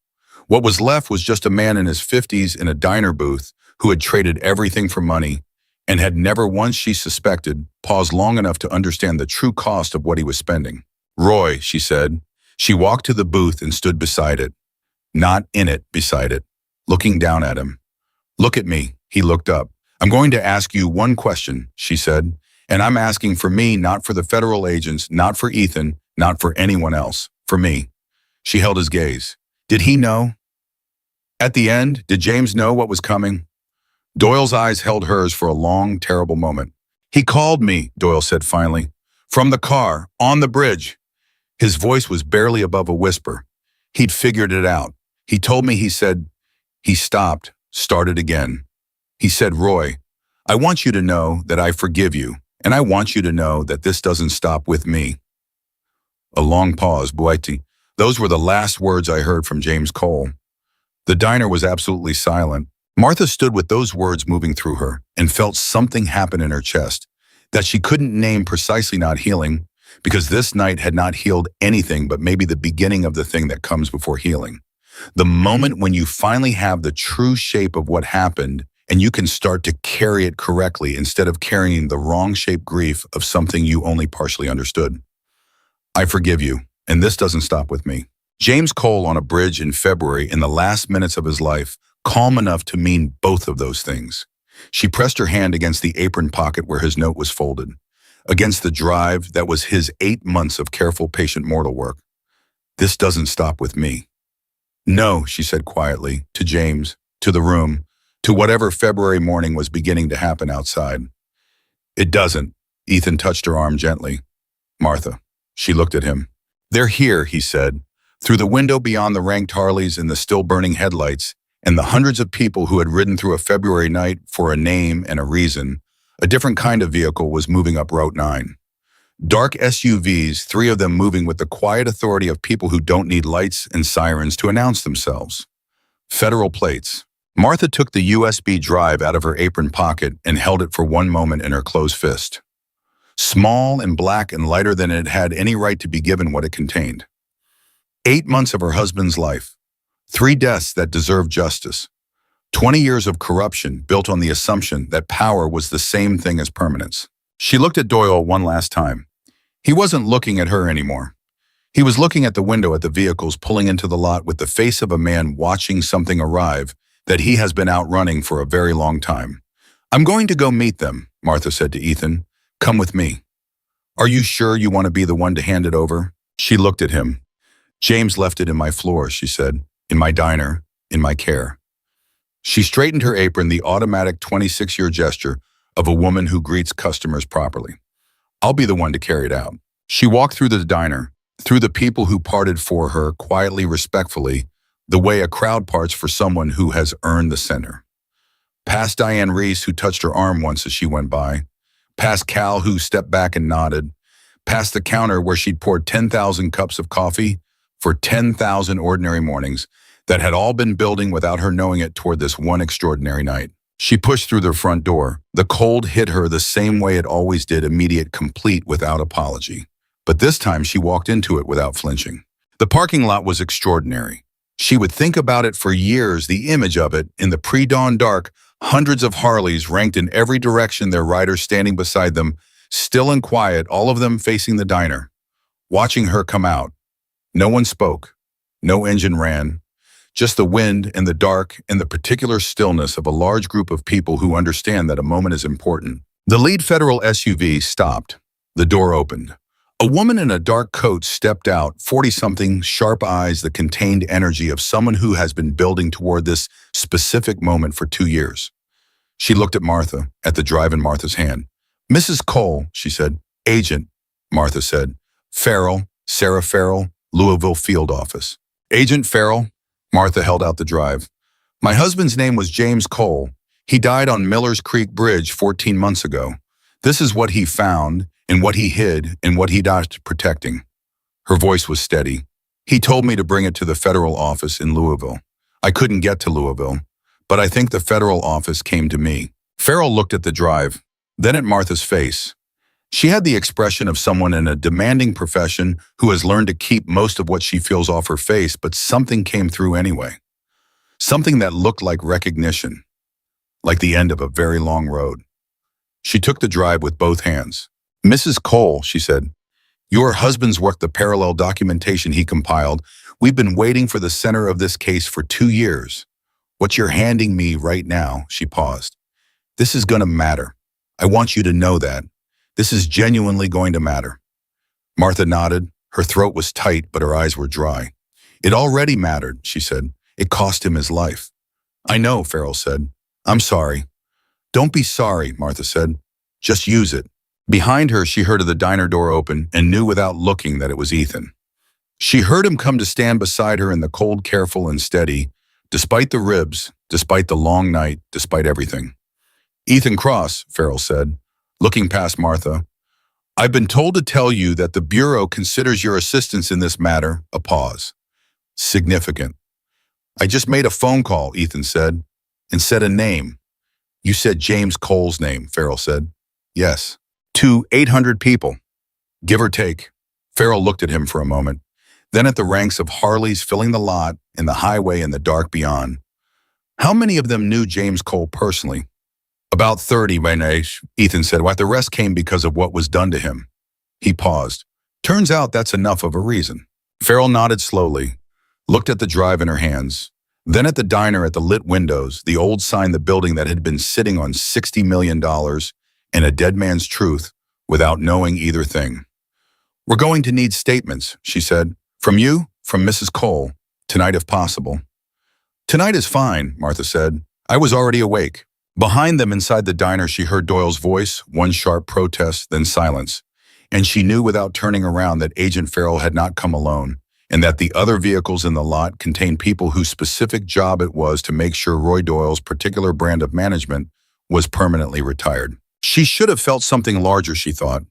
Speaker 1: What was left was just a man in his 50s in a diner booth who had traded everything for money and had never once, she suspected, paused long enough to understand the true cost of what he was spending. Roy, she said. She walked to the booth and stood beside it. Not in it, beside it, looking down at him. Look at me, he looked up. I'm going to ask you one question, she said, and I'm asking for me, not for the federal agents, not for Ethan, not for anyone else, for me. She held his gaze. Did he know? At the end, did James know what was coming? Doyle's eyes held hers for a long, terrible moment. He called me, Doyle said finally. From the car, on the bridge. His voice was barely above a whisper. He'd figured it out. He told me, he said, he stopped, started again. He said, Roy, I want you to know that I forgive you, and I want you to know that this doesn't stop with me. A long pause, Boiti. Those were the last words I heard from James Cole. The diner was absolutely silent. Martha stood with those words moving through her and felt something happen in her chest that she couldn't name, precisely not healing, because this night had not healed anything but maybe the beginning of the thing that comes before healing. The moment when you finally have the true shape of what happened and you can start to carry it correctly instead of carrying the wrong-shaped grief of something you only partially understood. I forgive you, and this doesn't stop with me. James Cole on a bridge in February in the last minutes of his life, calm enough to mean both of those things. She pressed her hand against the apron pocket where his note was folded, against the drive that was his 8 months of careful, patient mortal work. This doesn't stop with me. No, she said quietly, to James, to the room, to whatever February morning was beginning to happen outside. It doesn't. Ethan touched her arm gently. Martha. She looked at him. They're here, he said, through the window beyond the ranked Harleys and the still burning headlights, and the hundreds of people who had ridden through a February night for a name and a reason. A different kind of vehicle was moving up Route 9. Dark SUVs, 3 of them moving with the quiet authority of people who don't need lights and sirens to announce themselves. Federal plates. Martha took the USB drive out of her apron pocket and held it for one moment in her closed fist. Small and black and lighter than it had any right to be given what it contained. 8 months of her husband's life. 3 deaths that deserved justice. 20 years of corruption built on the assumption that power was the same thing as permanence. She looked at Doyle one last time. He wasn't looking at her anymore. He was looking at the window at the vehicles pulling into the lot with the face of a man watching something arrive that he has been outrunning for a very long time. I'm going to go meet them, Martha said to Ethan. Come with me. Are you sure you want to be the one to hand it over? She looked at him. James left it in my floor, she said. In my diner, in my care. She straightened her apron, the automatic 26-year gesture of a woman who greets customers properly. I'll be the one to carry it out. She walked through the diner, through the people who parted for her quietly, respectfully, the way a crowd parts for someone who has earned the center. Past Diane Reese, who touched her arm once as she went by. Past Cal, who stepped back and nodded. Past the counter where she'd poured 10,000 cups of coffee for 10,000 ordinary mornings that had all been building without her knowing it toward this one extraordinary night. She pushed through the front door. The cold hit her the same way it always did, immediate, complete, without apology. But this time she walked into it without flinching. The parking lot was extraordinary. She would think about it for years, the image of it, in the pre-dawn dark, hundreds of Harleys ranked in every direction, their riders standing beside them, still and quiet, all of them facing the diner. Watching her come out. No one spoke. No engine ran. Just the wind and the dark and the particular stillness of a large group of people who understand that a moment is important. The lead federal SUV stopped. The door opened. A woman in a dark coat stepped out, 40-something, sharp eyes that contained energy of someone who has been building toward this specific moment for 2 years. She looked at Martha, at the drive in Martha's hand. "Mrs. Cole," she said. "Agent," Martha said. "Farrell, Sarah Farrell, Louisville Field Office." "Agent Farrell," Martha held out the drive. "My husband's name was James Cole. He died on Miller's Creek Bridge 14 months ago. This is what he found, and what he hid, and what he died protecting." Her voice was steady. "He told me to bring it to the federal office in Louisville. I couldn't get to Louisville, but I think the federal office came to me." Farrell looked at the drive, then at Martha's face. She had the expression of someone in a demanding profession who has learned to keep most of what she feels off her face, but something came through anyway. Something that looked like recognition, like the end of a very long road. She took the drive with both hands. "Mrs. Cole," she said, "your husband's worked the parallel documentation he compiled. We've been waiting for the center of this case for 2 years. What you're handing me right now," she paused, "this is going to matter. I want you to know that. This is genuinely going to matter." Martha nodded. Her throat was tight, but her eyes were dry. "It already mattered," she said. "It cost him his life." "I know," Farrell said. "I'm sorry." "Don't be sorry," Martha said. "Just use it." Behind her, she heard the diner door open and knew without looking that it was Ethan. She heard him come to stand beside her in the cold, careful, and steady, despite the ribs, despite the long night, despite everything. "Ethan Cross," Farrell said, looking past Martha. "I've been told to tell you that the Bureau considers your assistance in this matter." A pause. "Significant." "I just made a phone call," Ethan said, "and said a name." "You said James Cole's name," Farrell said. "Yes." "To 800 people, give or take." Farrell looked at him for a moment, then at the ranks of Harleys filling the lot and the highway in the dark beyond. "How many of them knew James Cole personally?" "About 30, Rainesh," Ethan said. "What the rest came because of what was done to him." He paused. "Turns out that's enough of a reason." Farrell nodded slowly, looked at the drive in her hands, then at the diner, at the lit windows, the old sign, the building that had been sitting on $60 million and a dead man's truth, without knowing either thing. "We're going to need statements," she said. "From you, from Mrs. Cole, tonight if possible." "Tonight is fine," Martha said. "I was already awake." Behind them inside the diner, she heard Doyle's voice, one sharp protest, then silence. And she knew without turning around that Agent Farrell had not come alone, and that the other vehicles in the lot contained people whose specific job it was to make sure Roy Doyle's particular brand of management was permanently retired. She should have felt something larger, she thought.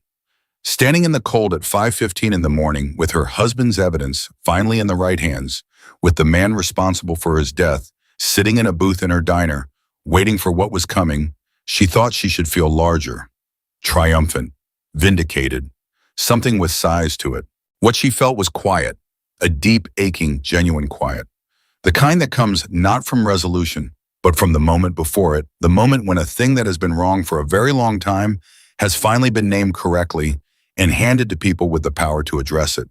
Speaker 1: Standing in the cold at 5:15 in the morning, with her husband's evidence finally in the right hands, with the man responsible for his death sitting in a booth in her diner, waiting for what was coming, she thought she should feel larger, triumphant, vindicated, something with size to it. What she felt was quiet, a deep, aching, genuine quiet. The kind that comes not from resolution, but from the moment before it, the moment when a thing that has been wrong for a very long time has finally been named correctly and handed to people with the power to address it.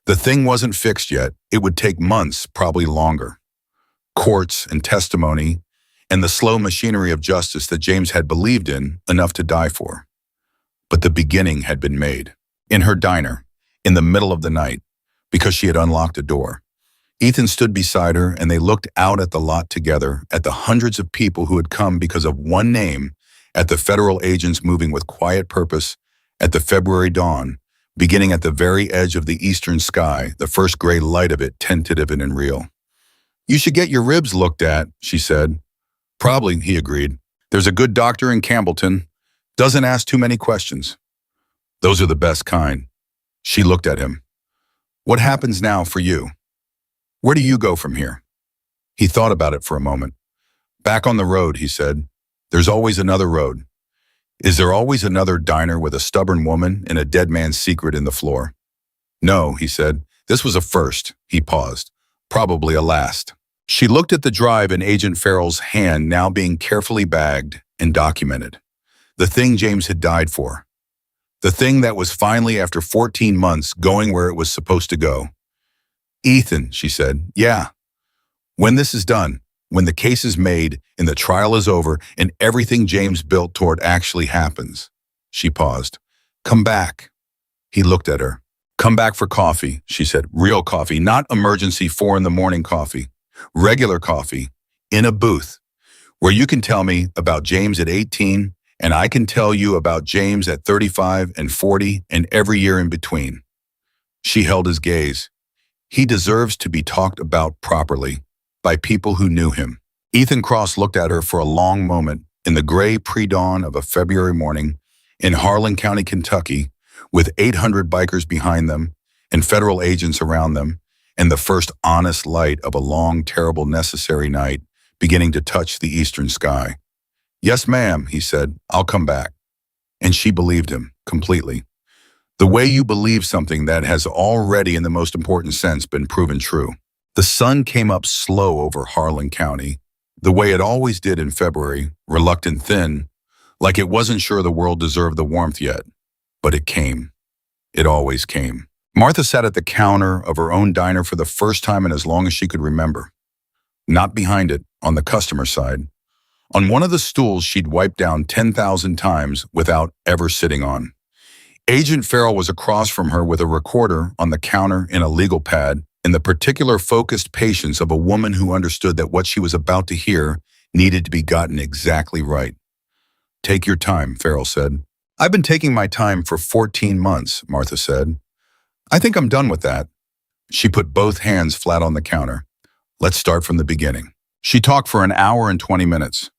Speaker 1: The thing wasn't fixed yet. It would take months, probably longer. Courts and testimony, and the slow machinery of justice that James had believed in enough to die for. But the beginning had been made. In her diner, in the middle of the night, because she had unlocked a door. Ethan stood beside her, and they looked out at the lot together, at the hundreds of people who had come because of one name, at the federal agents moving with quiet purpose, at the February dawn, beginning at the very edge of the eastern sky, the first gray light of it tentative and unreal. "You should get your ribs looked at," she said. "Probably," he agreed. "There's a good doctor in Campbellton. Doesn't ask too many questions." "Those are the best kind." She looked at him. "What happens now for you? Where do you go from here?" He thought about it for a moment. "Back on the road," he said. "There's always another road." "Is there always another diner with a stubborn woman and a dead man's secret in the floor?" "No," he said. "This was a first." He paused. "Probably a last." She looked at the drive in Agent Farrell's hand, now being carefully bagged and documented. The thing James had died for. The thing that was finally, after 14 months, going where it was supposed to go. "Ethan," she said. "Yeah." When this is done, when the case is made and the trial is over and everything James built toward actually happens. She paused. Come back. He looked at her. Come back for coffee, she said. Real coffee, not emergency 4 in the morning coffee. Regular coffee, in a booth, where you can tell me about James at 18 and I can tell you about James at 35 and 40 and every year in between. She held his gaze. He deserves to be talked about properly by people who knew him. Ethan Cross looked at her for a long moment in the gray pre-dawn of a February morning in Harlan County, Kentucky, with 800 bikers behind them and federal agents around them, and the first honest light of a long, terrible, necessary night beginning to touch the eastern sky. Yes, ma'am, he said, I'll come back. And she believed him completely. The way you believe something that has already, in the most important sense, been proven true. The sun came up slow over Harlan County, the way it always did in February, reluctant thin, like it wasn't sure the world deserved the warmth yet. But it came. It always came. Martha sat at the counter of her own diner for the first time in as long as she could remember. Not behind it, on the customer side. On one of the stools she'd wiped down 10,000 times without ever sitting on. Agent Farrell was across from her with a recorder on the counter in a legal pad, in the particular focused patience of a woman who understood that what she was about to hear needed to be gotten exactly right. Take your time, Farrell said. I've been taking my time for 14 months, Martha said. I think I'm done with that. She put both hands flat on the counter. Let's start from the beginning. She talked for an hour and 20 minutes.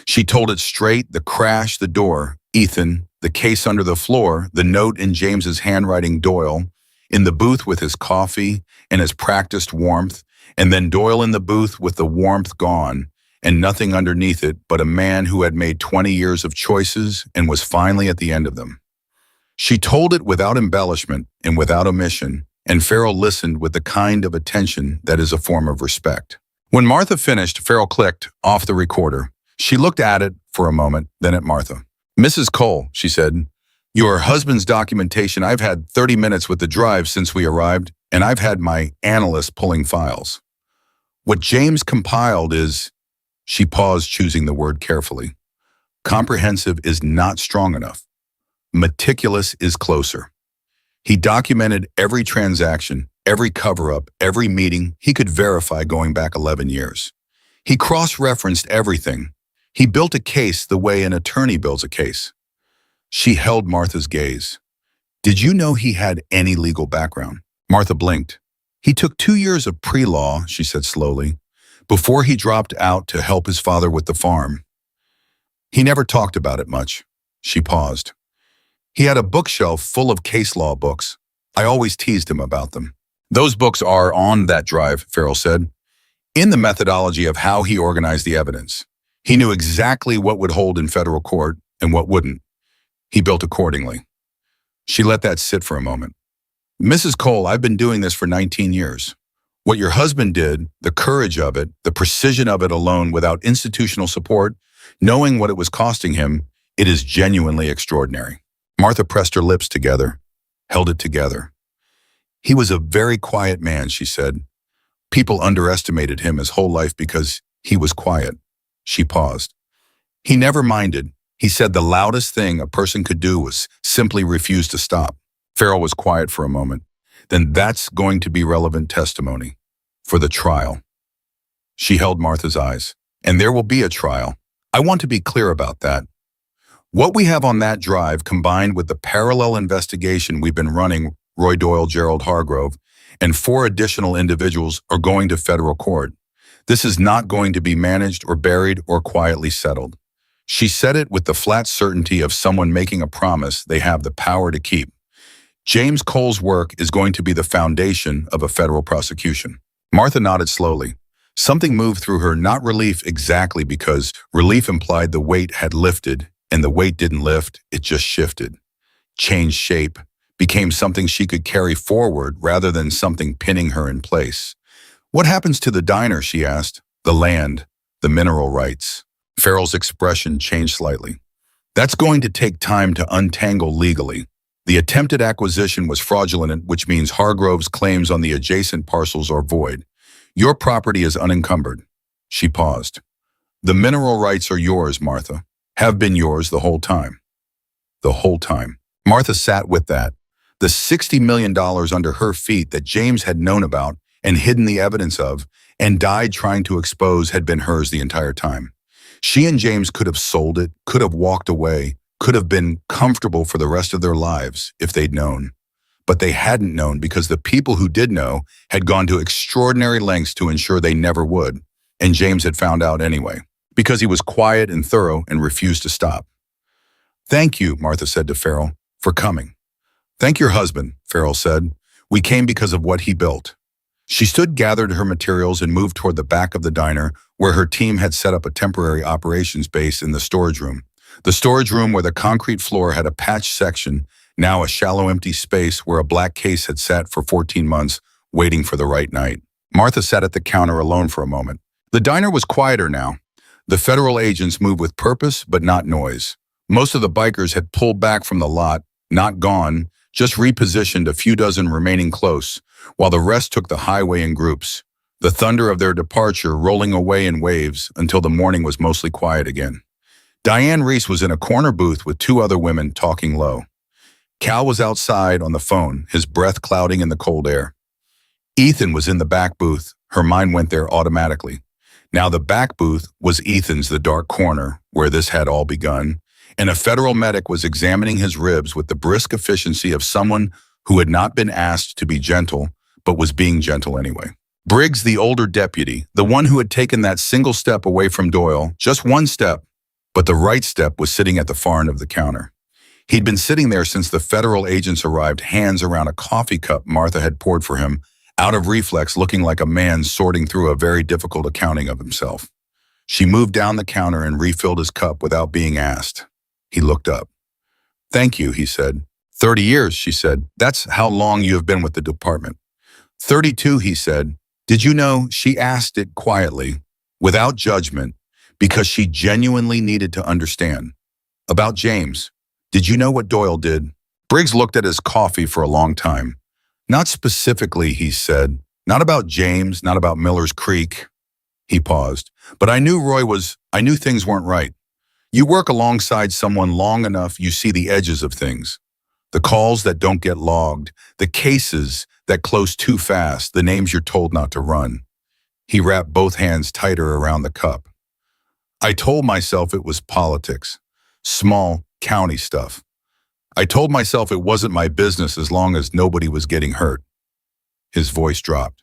Speaker 1: She told it straight, the crash, the door, Ethan, the case under the floor, the note in James's handwriting, Doyle, in the booth with his coffee and his practiced warmth, and then Doyle in the booth with the warmth gone, and nothing underneath it but a man who had made 20 years of choices and was finally at the end of them. She told it without embellishment and without omission, and Farrell listened with the kind of attention that is a form of respect. When Martha finished, Farrell clicked off the recorder. She looked at it for a moment, then at Martha. Mrs. Cole, she said, your husband's documentation, I've had 30 minutes with the drive since we arrived, and I've had my analyst pulling files. What James compiled is, she paused, choosing the word carefully. Comprehensive is not strong enough. Meticulous is closer. He documented every transaction, every cover-up, every meeting he could verify going back 11 years. He cross-referenced everything. He built a case the way an attorney builds a case. She held Martha's gaze. Did you know he had any legal background? Martha blinked. He took 2 years of pre-law, she said slowly, before he dropped out to help his father with the farm. He never talked about it much. She paused. He had a bookshelf full of case law books. I always teased him about them. Those books are on that drive, Farrell said, in the methodology of how he organized the evidence. He knew exactly what would hold in federal court and what wouldn't. He built accordingly. She let that sit for a moment. Mrs. Cole, I've been doing this for 19 years. What your husband did, the courage of it, the precision of it alone without institutional support, knowing what it was costing him, it is genuinely extraordinary. Martha pressed her lips together, held it together. He was a very quiet man, she said. People underestimated him his whole life because he was quiet. She paused. He never minded. He said the loudest thing a person could do was simply refuse to stop. Farrell was quiet for a moment. Then that's going to be relevant testimony for the trial. She held Martha's eyes. And there will be a trial. I want to be clear about that. What we have on that drive, combined with the parallel investigation we've been running, Roy Doyle, Gerald Hargrove, and 4 additional individuals are going to federal court. This is not going to be managed or buried or quietly settled. She said it with the flat certainty of someone making a promise they have the power to keep. James Cole's work is going to be the foundation of a federal prosecution. Martha nodded slowly. Something moved through her, not relief exactly, because relief implied the weight had lifted, and the weight didn't lift, it just shifted, changed shape, became something she could carry forward rather than something pinning her in place. What happens to the diner, she asked. The land, the mineral rights. Farrell's expression changed slightly. That's going to take time to untangle legally. The attempted acquisition was fraudulent, which means Hargrove's claims on the adjacent parcels are void. Your property is unencumbered. She paused. The mineral rights are yours, Martha. Have been yours the whole time. The whole time. Martha sat with that. The $60 million under her feet that James had known about and hidden the evidence of and died trying to expose had been hers the entire time. She and James could have sold it, could have walked away, could have been comfortable for the rest of their lives if they'd known. But they hadn't known because the people who did know had gone to extraordinary lengths to ensure they never would, and James had found out anyway, because he was quiet and thorough and refused to stop. Thank you, Martha said to Farrell, for coming. Thank your husband, Farrell said. We came because of what he built. She stood, gathered her materials, and moved toward the back of the diner where her team had set up a temporary operations base in the storage room. The storage room where the concrete floor had a patched section, now a shallow empty space where a black case had sat for 14 months, waiting for the right night. Martha sat at the counter alone for a moment. The diner was quieter now. The federal agents moved with purpose, but not noise. Most of the bikers had pulled back from the lot, not gone, just repositioned a few dozen remaining close, while the rest took the highway in groups, the thunder of their departure rolling away in waves until the morning was mostly quiet again. Diane Reese was in a corner booth with two other women talking low. Cal was outside on the phone, his breath clouding in the cold air. Ethan was in the back booth. Her mind went there automatically. Now the back booth was Ethan's, the dark corner, where this had all begun, and a federal medic was examining his ribs with the brisk efficiency of someone who had not been asked to be gentle, but was being gentle anyway. Briggs, the older deputy, the one who had taken that single step away from Doyle, just one step, but the right step, was sitting at the far end of the counter. He'd been sitting there since the federal agents arrived, hands around a coffee cup Martha had poured for him, out of reflex, looking like a man sorting through a very difficult accounting of himself. She moved down the counter and refilled his cup without being asked. He looked up. Thank you, he said. 30 years, she said. That's how long you have been with the department. 32, he said. Did you know? She asked it quietly, without judgment, because she genuinely needed to understand. About James. Did you know what Doyle did? Briggs looked at his coffee for a long time. Not specifically, he said. Not about James, not about Miller's Creek. He paused. But I knew I knew things weren't right. You work alongside someone long enough, you see the edges of things. The calls that don't get logged, the cases that close too fast, the names you're told not to run. He wrapped both hands tighter around the cup. I told myself it was politics, small county stuff. I told myself it wasn't my business as long as nobody was getting hurt. His voice dropped.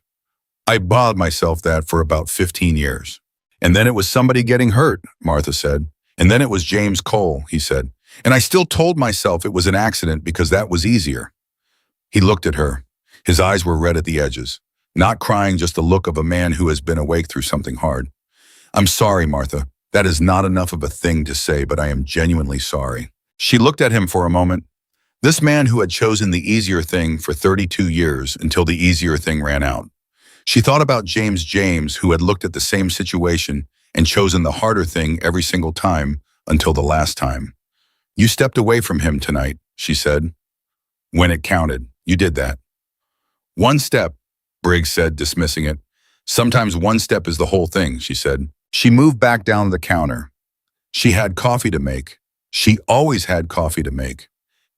Speaker 1: I bothered myself that for about 15 years. And then it was somebody getting hurt, Martha said. And then it was James Cole, he said. And I still told myself it was an accident because that was easier. He looked at her. His eyes were red at the edges. Not crying, just the look of a man who has been awake through something hard. I'm sorry, Martha. That is not enough of a thing to say, but I am genuinely sorry. She looked at him for a moment. This man who had chosen the easier thing for 32 years until the easier thing ran out. She thought about James, who had looked at the same situation and chosen the harder thing every single time until the last time. You stepped away from him tonight, she said. When it counted, you did that. One step, Briggs said, dismissing it. Sometimes one step is the whole thing, she said. She moved back down the counter. She had coffee to make. She always had coffee to make.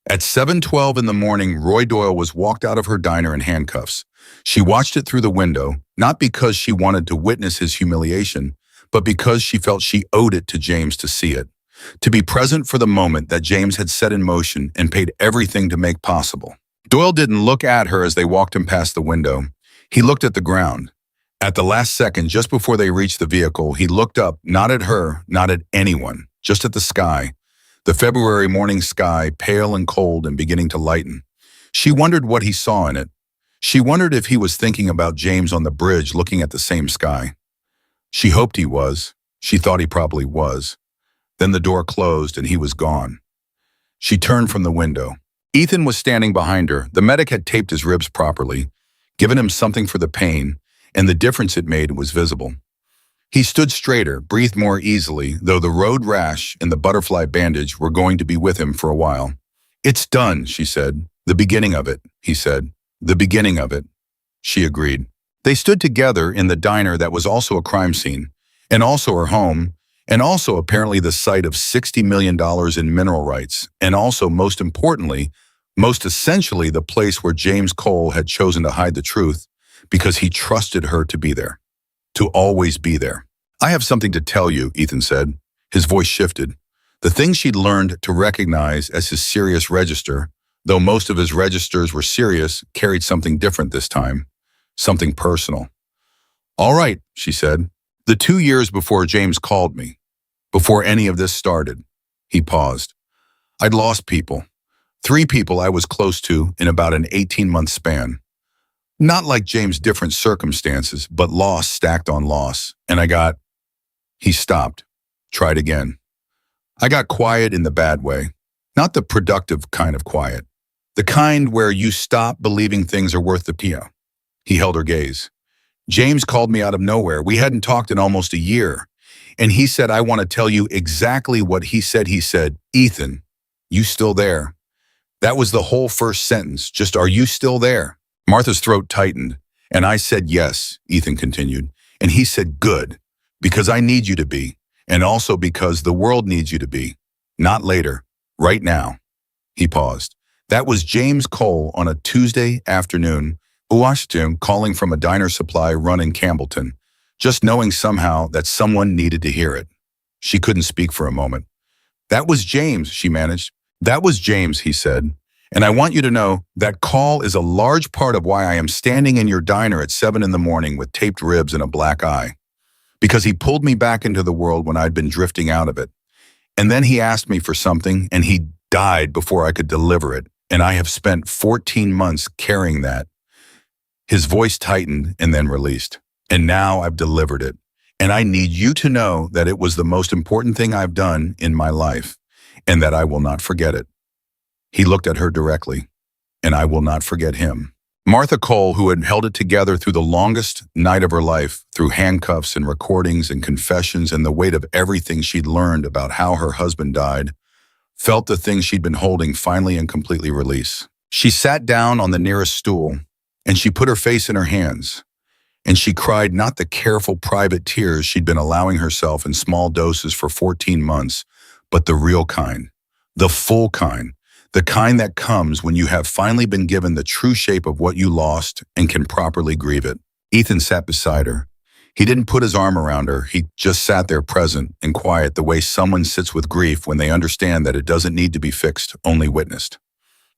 Speaker 1: At 7:12 in the morning, Roy Doyle was walked out of her diner in handcuffs. She watched it through the window, not because she wanted to witness his humiliation, but because she felt she owed it to James to see it, to be present for the moment that James had set in motion and paid everything to make possible. Doyle didn't look at her as they walked him past the window. He looked at the ground. At the last second, just before they reached the vehicle, he looked up, not at her, not at anyone, just at the sky. The February morning sky, pale and cold and beginning to lighten. She wondered what he saw in it. She wondered if he was thinking about James on the bridge looking at the same sky. She hoped he was. She thought he probably was. Then the door closed and he was gone. She turned from the window. Ethan was standing behind her. The medic had taped his ribs properly, given him something for the pain, and the difference it made was visible. He stood straighter, breathed more easily, though the road rash and the butterfly bandage were going to be with him for a while. It's done, she said. The beginning of it, he said. The beginning of it. She agreed. They stood together in the diner that was also a crime scene, and also her home, and also apparently the site of $60 million in mineral rights, and also, most importantly, most essentially, the place where James Cole had chosen to hide the truth because he trusted her to be there, to always be there. "I have something to tell you," Ethan said. His voice shifted. The thing she'd learned to recognize as his serious register, though most of his registers were serious, carried something different this time, something personal. "All right," she said. "The 2 years before James called me, before any of this started," he paused, "I'd lost people. 3 people I was close to in about an 18-month span. Not like James' different circumstances, but loss stacked on loss. And I got—" He stopped, tried again. "I got quiet in the bad way. Not the productive kind of quiet. The kind where you stop believing things are worth the PO." He held her gaze. "James called me out of nowhere. We hadn't talked in almost a year. And he said, 'I want to tell you exactly what he said.' He said, 'Ethan, you still there?' That was the whole first sentence. Just, 'Are you still there?'" Martha's throat tightened. "And I said yes," Ethan continued. "And he said, 'Good, because I need you to be, and also because the world needs you to be. Not later, right now.'" He paused. That was James Cole on a Tuesday afternoon, Washington, calling from a diner supply run in Campbellton, just knowing somehow that someone needed to hear it. She couldn't speak for a moment. "That was James," she managed. "That was James," he said. "And I want you to know that call is a large part of why I am standing in your diner at 7 in the morning with taped ribs and a black eye. Because he pulled me back into the world when I'd been drifting out of it. And then he asked me for something, and he died before I could deliver it. And I have spent 14 months carrying that." His voice tightened and then released. "And now I've delivered it. And I need you to know that it was the most important thing I've done in my life, and that I will not forget it." He looked at her directly. "And I will not forget him." Martha Cole, who had held it together through the longest night of her life, through handcuffs and recordings and confessions and the weight of everything she'd learned about how her husband died, felt the thing she'd been holding finally and completely release. She sat down on the nearest stool, and she put her face in her hands, and she cried not the careful private tears she'd been allowing herself in small doses for 14 months, but the real kind, the full kind, the kind that comes when you have finally been given the true shape of what you lost and can properly grieve it. Ethan sat beside her. He didn't put his arm around her. He just sat there present and quiet, the way someone sits with grief when they understand that it doesn't need to be fixed, only witnessed.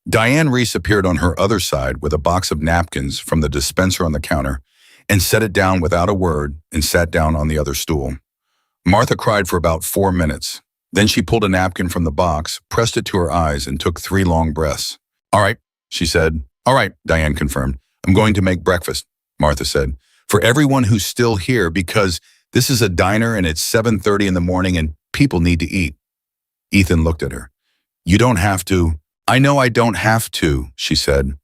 Speaker 1: Diane Reese appeared on her other side with a box of napkins from the dispenser on the counter and set it down without a word and sat down on the other stool. Martha cried for about 4 minutes. Then she pulled a napkin from the box, pressed it to her eyes, and took 3 long breaths. "All right," she said. "All right," Diane confirmed. "I'm going to make breakfast," Martha said, "for everyone who's still here, because this is a diner and it's 7:30 in the morning and people need to eat." Ethan looked at her. "You don't have to." "I know I don't have to," she said.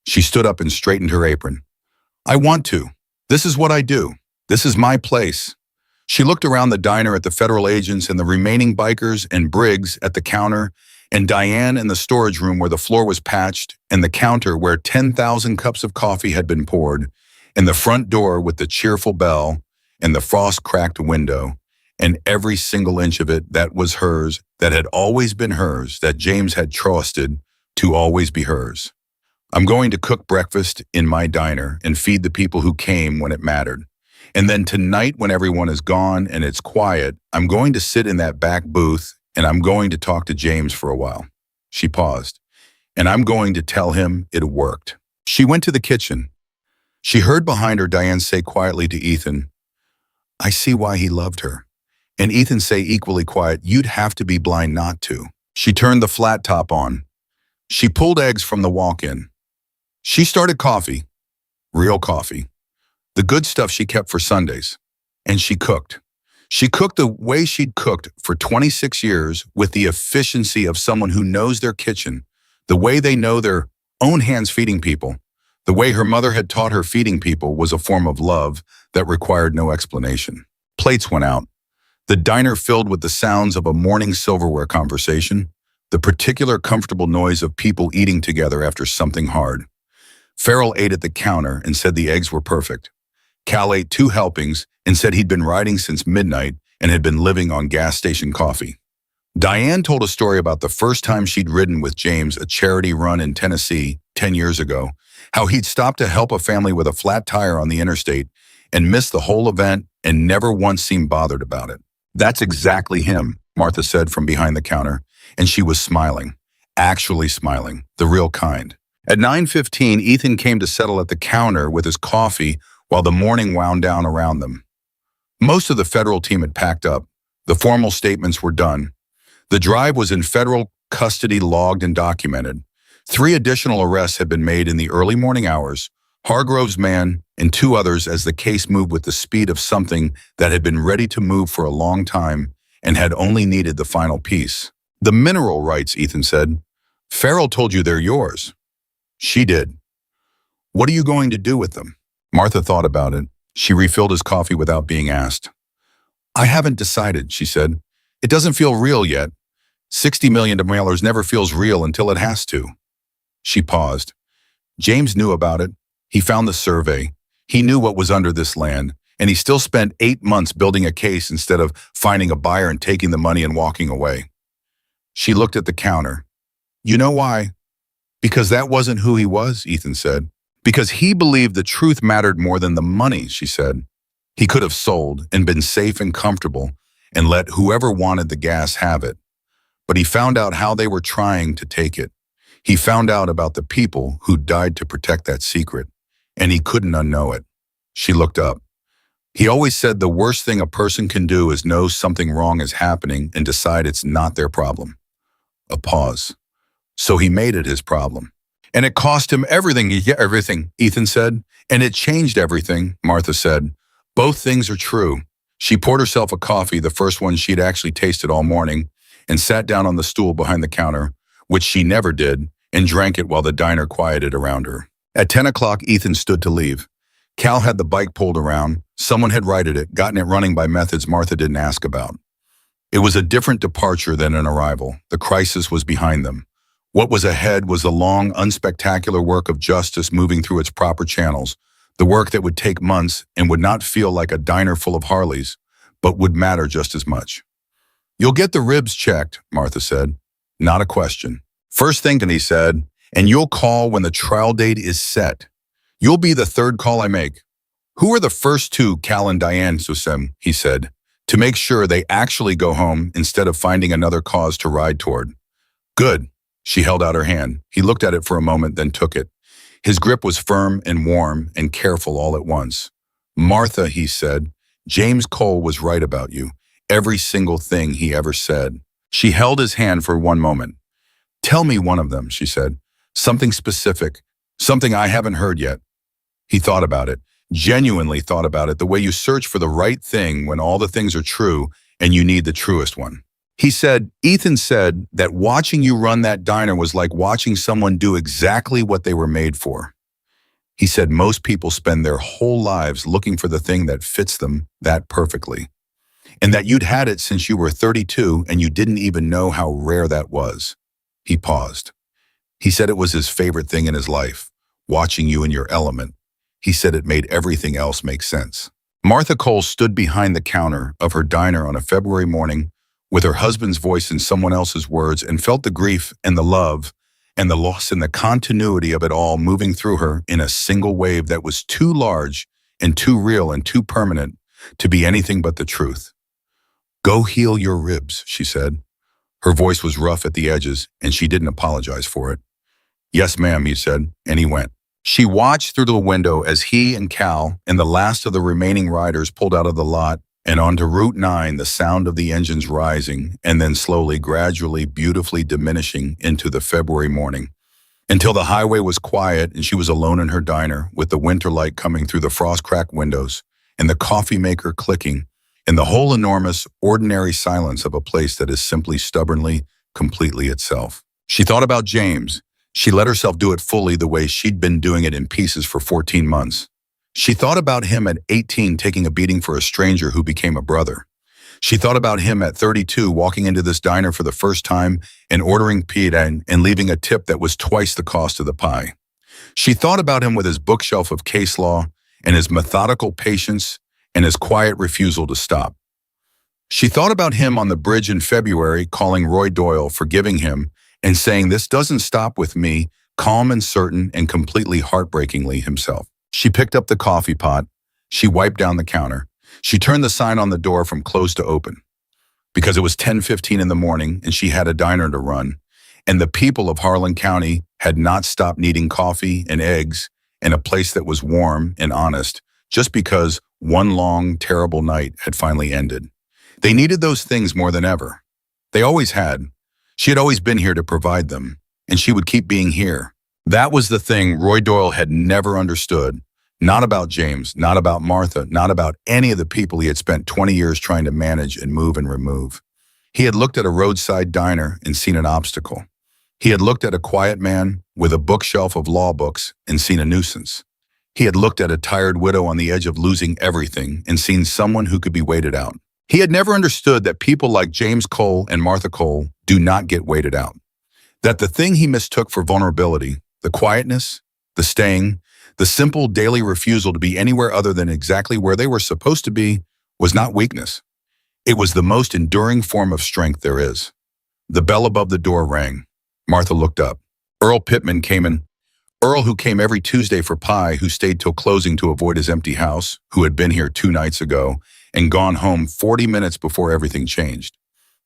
Speaker 1: She stood up and straightened her apron. "I want to. This is what I do. This is my place." She looked around the diner at the federal agents and the remaining bikers and Briggs at the counter, and Diane in the storage room where the floor was patched, and the counter where 10,000 cups of coffee had been poured, and the front door with the cheerful bell, and the frost-cracked window, and every single inch of it that was hers, that had always been hers, that James had trusted to always be hers. "I'm going to cook breakfast in my diner and feed the people who came when it mattered. And then tonight, when everyone is gone and it's quiet, I'm going to sit in that back booth and I'm going to talk to James for a while." She paused. "And I'm going to tell him it worked." She went to the kitchen. She heard behind her Diane say quietly to Ethan, "I see why he loved her." And Ethan say equally quiet, "You'd have to be blind not to." She turned the flat top on. She pulled eggs from the walk-in. She started coffee, real coffee. The good stuff she kept for Sundays. And she cooked. She cooked the way she'd cooked for 26 years with the efficiency of someone who knows their kitchen, the way they know their own hands feeding people. The way her mother had taught her feeding people was a form of love that required no explanation. Plates went out. The diner filled with the sounds of a morning silverware conversation, the particular comfortable noise of people eating together after something hard. Farrell ate at the counter and said the eggs were perfect. Cal ate 2 helpings and said he'd been riding since midnight and had been living on gas station coffee. Diane told a story about the first time she'd ridden with James a charity run in Tennessee 10 years ago, how he'd stopped to help a family with a flat tire on the interstate and missed the whole event and never once seemed bothered about it. That's exactly him, Martha said from behind the counter, and she was smiling, actually smiling, the real kind. At 9:15, Ethan came to settle at the counter with his coffee while the morning wound down around them. Most of the federal team had packed up. The formal statements were done. The drive was in federal custody, logged and documented. 3 additional arrests had been made in the early morning hours, Hargrove's man and 2 others, as the case moved with the speed of something that had been ready to move for a long time and had only needed the final piece. The mineral rights, Ethan said. Farrell told you they're yours. She did. What are you going to do with them? Martha thought about it. She refilled his coffee without being asked. I haven't decided, she said. It doesn't feel real yet. $60 million to mailers never feels real until it has to. She paused. James knew about it. He found the survey. He knew what was under this land, and he still spent 8 months building a case instead of finding a buyer and taking the money and walking away. She looked at the counter. You know why? Because that wasn't who he was, Ethan said. Because he believed the truth mattered more than the money, she said. He could have sold and been safe and comfortable and let whoever wanted the gas have it. But he found out how they were trying to take it. He found out about the people who died to protect that secret, and he couldn't unknow it. She looked up. He always said the worst thing a person can do is know something wrong is happening and decide it's not their problem. A pause. So he made it his problem. And it cost him everything, Ethan said. And it changed everything, Martha said. Both things are true. She poured herself a coffee, the first one she'd actually tasted all morning, and sat down on the stool behind the counter, which she never did, and drank it while the diner quieted around her. At 10 o'clock, Ethan stood to leave. Cal had the bike pulled around. Someone had righted it, gotten it running by methods Martha didn't ask about. It was a different departure than an arrival. The crisis was behind them. What was ahead was the long, unspectacular work of justice moving through its proper channels, the work that would take months and would not feel like a diner full of Harleys, but would matter just as much. You'll get the ribs checked, Martha said. Not a question. First thing, he said, and you'll call when the trial date is set. You'll be the 3rd call I make. Who are the first 2, Cal and Diane, Susem, he said, to make sure they actually go home instead of finding another cause to ride toward. Good. She held out her hand. He looked at it for a moment, then took it. His grip was firm and warm and careful all at once. Martha, he said, James Cole was right about you. Every single thing he ever said. She held his hand for one moment. Tell me one of them, she said. Something specific. Something I haven't heard yet. He thought about it, genuinely thought about it, the way you search for the right thing when all the things are true and you need the truest one. He said, Ethan said that watching you run that diner was like watching someone do exactly what they were made for. He said most people spend their whole lives looking for the thing that fits them that perfectly, and that you'd had it since you were 32 and you didn't even know how rare that was. He paused. He said it was his favorite thing in his life, watching you in your element. He said it made everything else make sense. Martha Cole stood behind the counter of her diner on a February morning with her husband's voice in someone else's words and felt the grief and the love and the loss and the continuity of it all moving through her in a single wave that was too large and too real and too permanent to be anything but the truth. Go heal your ribs, she said. Her voice was rough at the edges, and she didn't apologize for it. Yes, ma'am, he said, and he went. She watched through the window as he and Cal and the last of the remaining riders pulled out of the lot and onto Route 9, the sound of the engines rising and then slowly, gradually, beautifully diminishing into the February morning, until the highway was quiet and she was alone in her diner with the winter light coming through the frost-cracked windows and the coffee maker clicking and the whole enormous, ordinary silence of a place that is simply stubbornly, completely itself. She thought about James. She let herself do it fully the way she'd been doing it in pieces for 14 months. She thought about him at 18 taking a beating for a stranger who became a brother. She thought about him at 32 walking into this diner for the first time and ordering pita and leaving a tip that was twice the cost of the pie. She thought about him with his bookshelf of case law and his methodical patience and his quiet refusal to stop. She thought about him on the bridge in February, calling Roy Doyle, forgiving him, and saying, "This doesn't stop with me," calm and certain and completely heartbreakingly himself. She picked up the coffee pot. She wiped down the counter. She turned the sign on the door from closed to open, because it was 10:15 in the morning and she had a diner to run, and the people of Harlan County had not stopped needing coffee and eggs and a place that was warm and honest just because one long, terrible night had finally ended. They needed those things more than ever. They always had. She had always been here to provide them, and she would keep being here. That was the thing Roy Doyle had never understood. Not about James, not about Martha, not about any of the people he had spent 20 years trying to manage and move and remove. He had looked at a roadside diner and seen an obstacle. He had looked at a quiet man with a bookshelf of law books and seen a nuisance. He had looked at a tired widow on the edge of losing everything and seen someone who could be waited out. He had never understood that people like James Cole and Martha Cole do not get waited out. That the thing he mistook for vulnerability, the quietness, the staying, the simple daily refusal to be anywhere other than exactly where they were supposed to be, was not weakness. It was the most enduring form of strength there is. The bell above the door rang. Martha looked up. Earl Pittman came in. Earl, who came every Tuesday for pie, who stayed till closing to avoid his empty house, who had been here 2 nights ago and gone home 40 minutes before everything changed.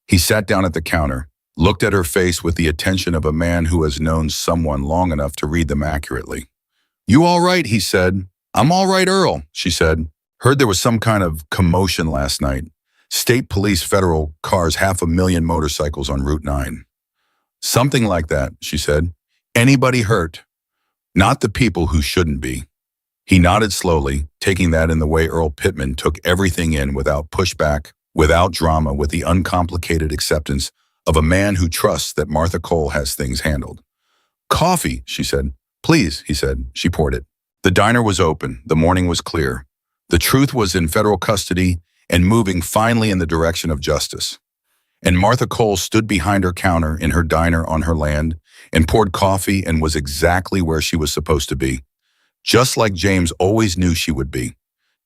Speaker 1: He sat down at the counter, looked at her face with the attention of a man who has known someone long enough to read them accurately. "You all right?" he said. "I'm all right, Earl," she said. "Heard there was some kind of commotion last night. State police, federal cars, 500,000 motorcycles on Route 9. "Something like that," she said. "Anybody hurt? Not the people who shouldn't be." He nodded slowly, taking that in the way Earl Pittman took everything in without pushback, without drama, with the uncomplicated acceptance of a man who trusts that Martha Cole has things handled. "Coffee," she said. "Please," he said. She poured it. The diner was open. The morning was clear. The truth was in federal custody and moving finally in the direction of justice. And Martha Cole stood behind her counter in her diner on her land and poured coffee and was exactly where she was supposed to be. Just like James always knew she would be.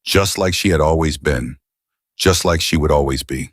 Speaker 1: Just like she had always been. Just like she would always be.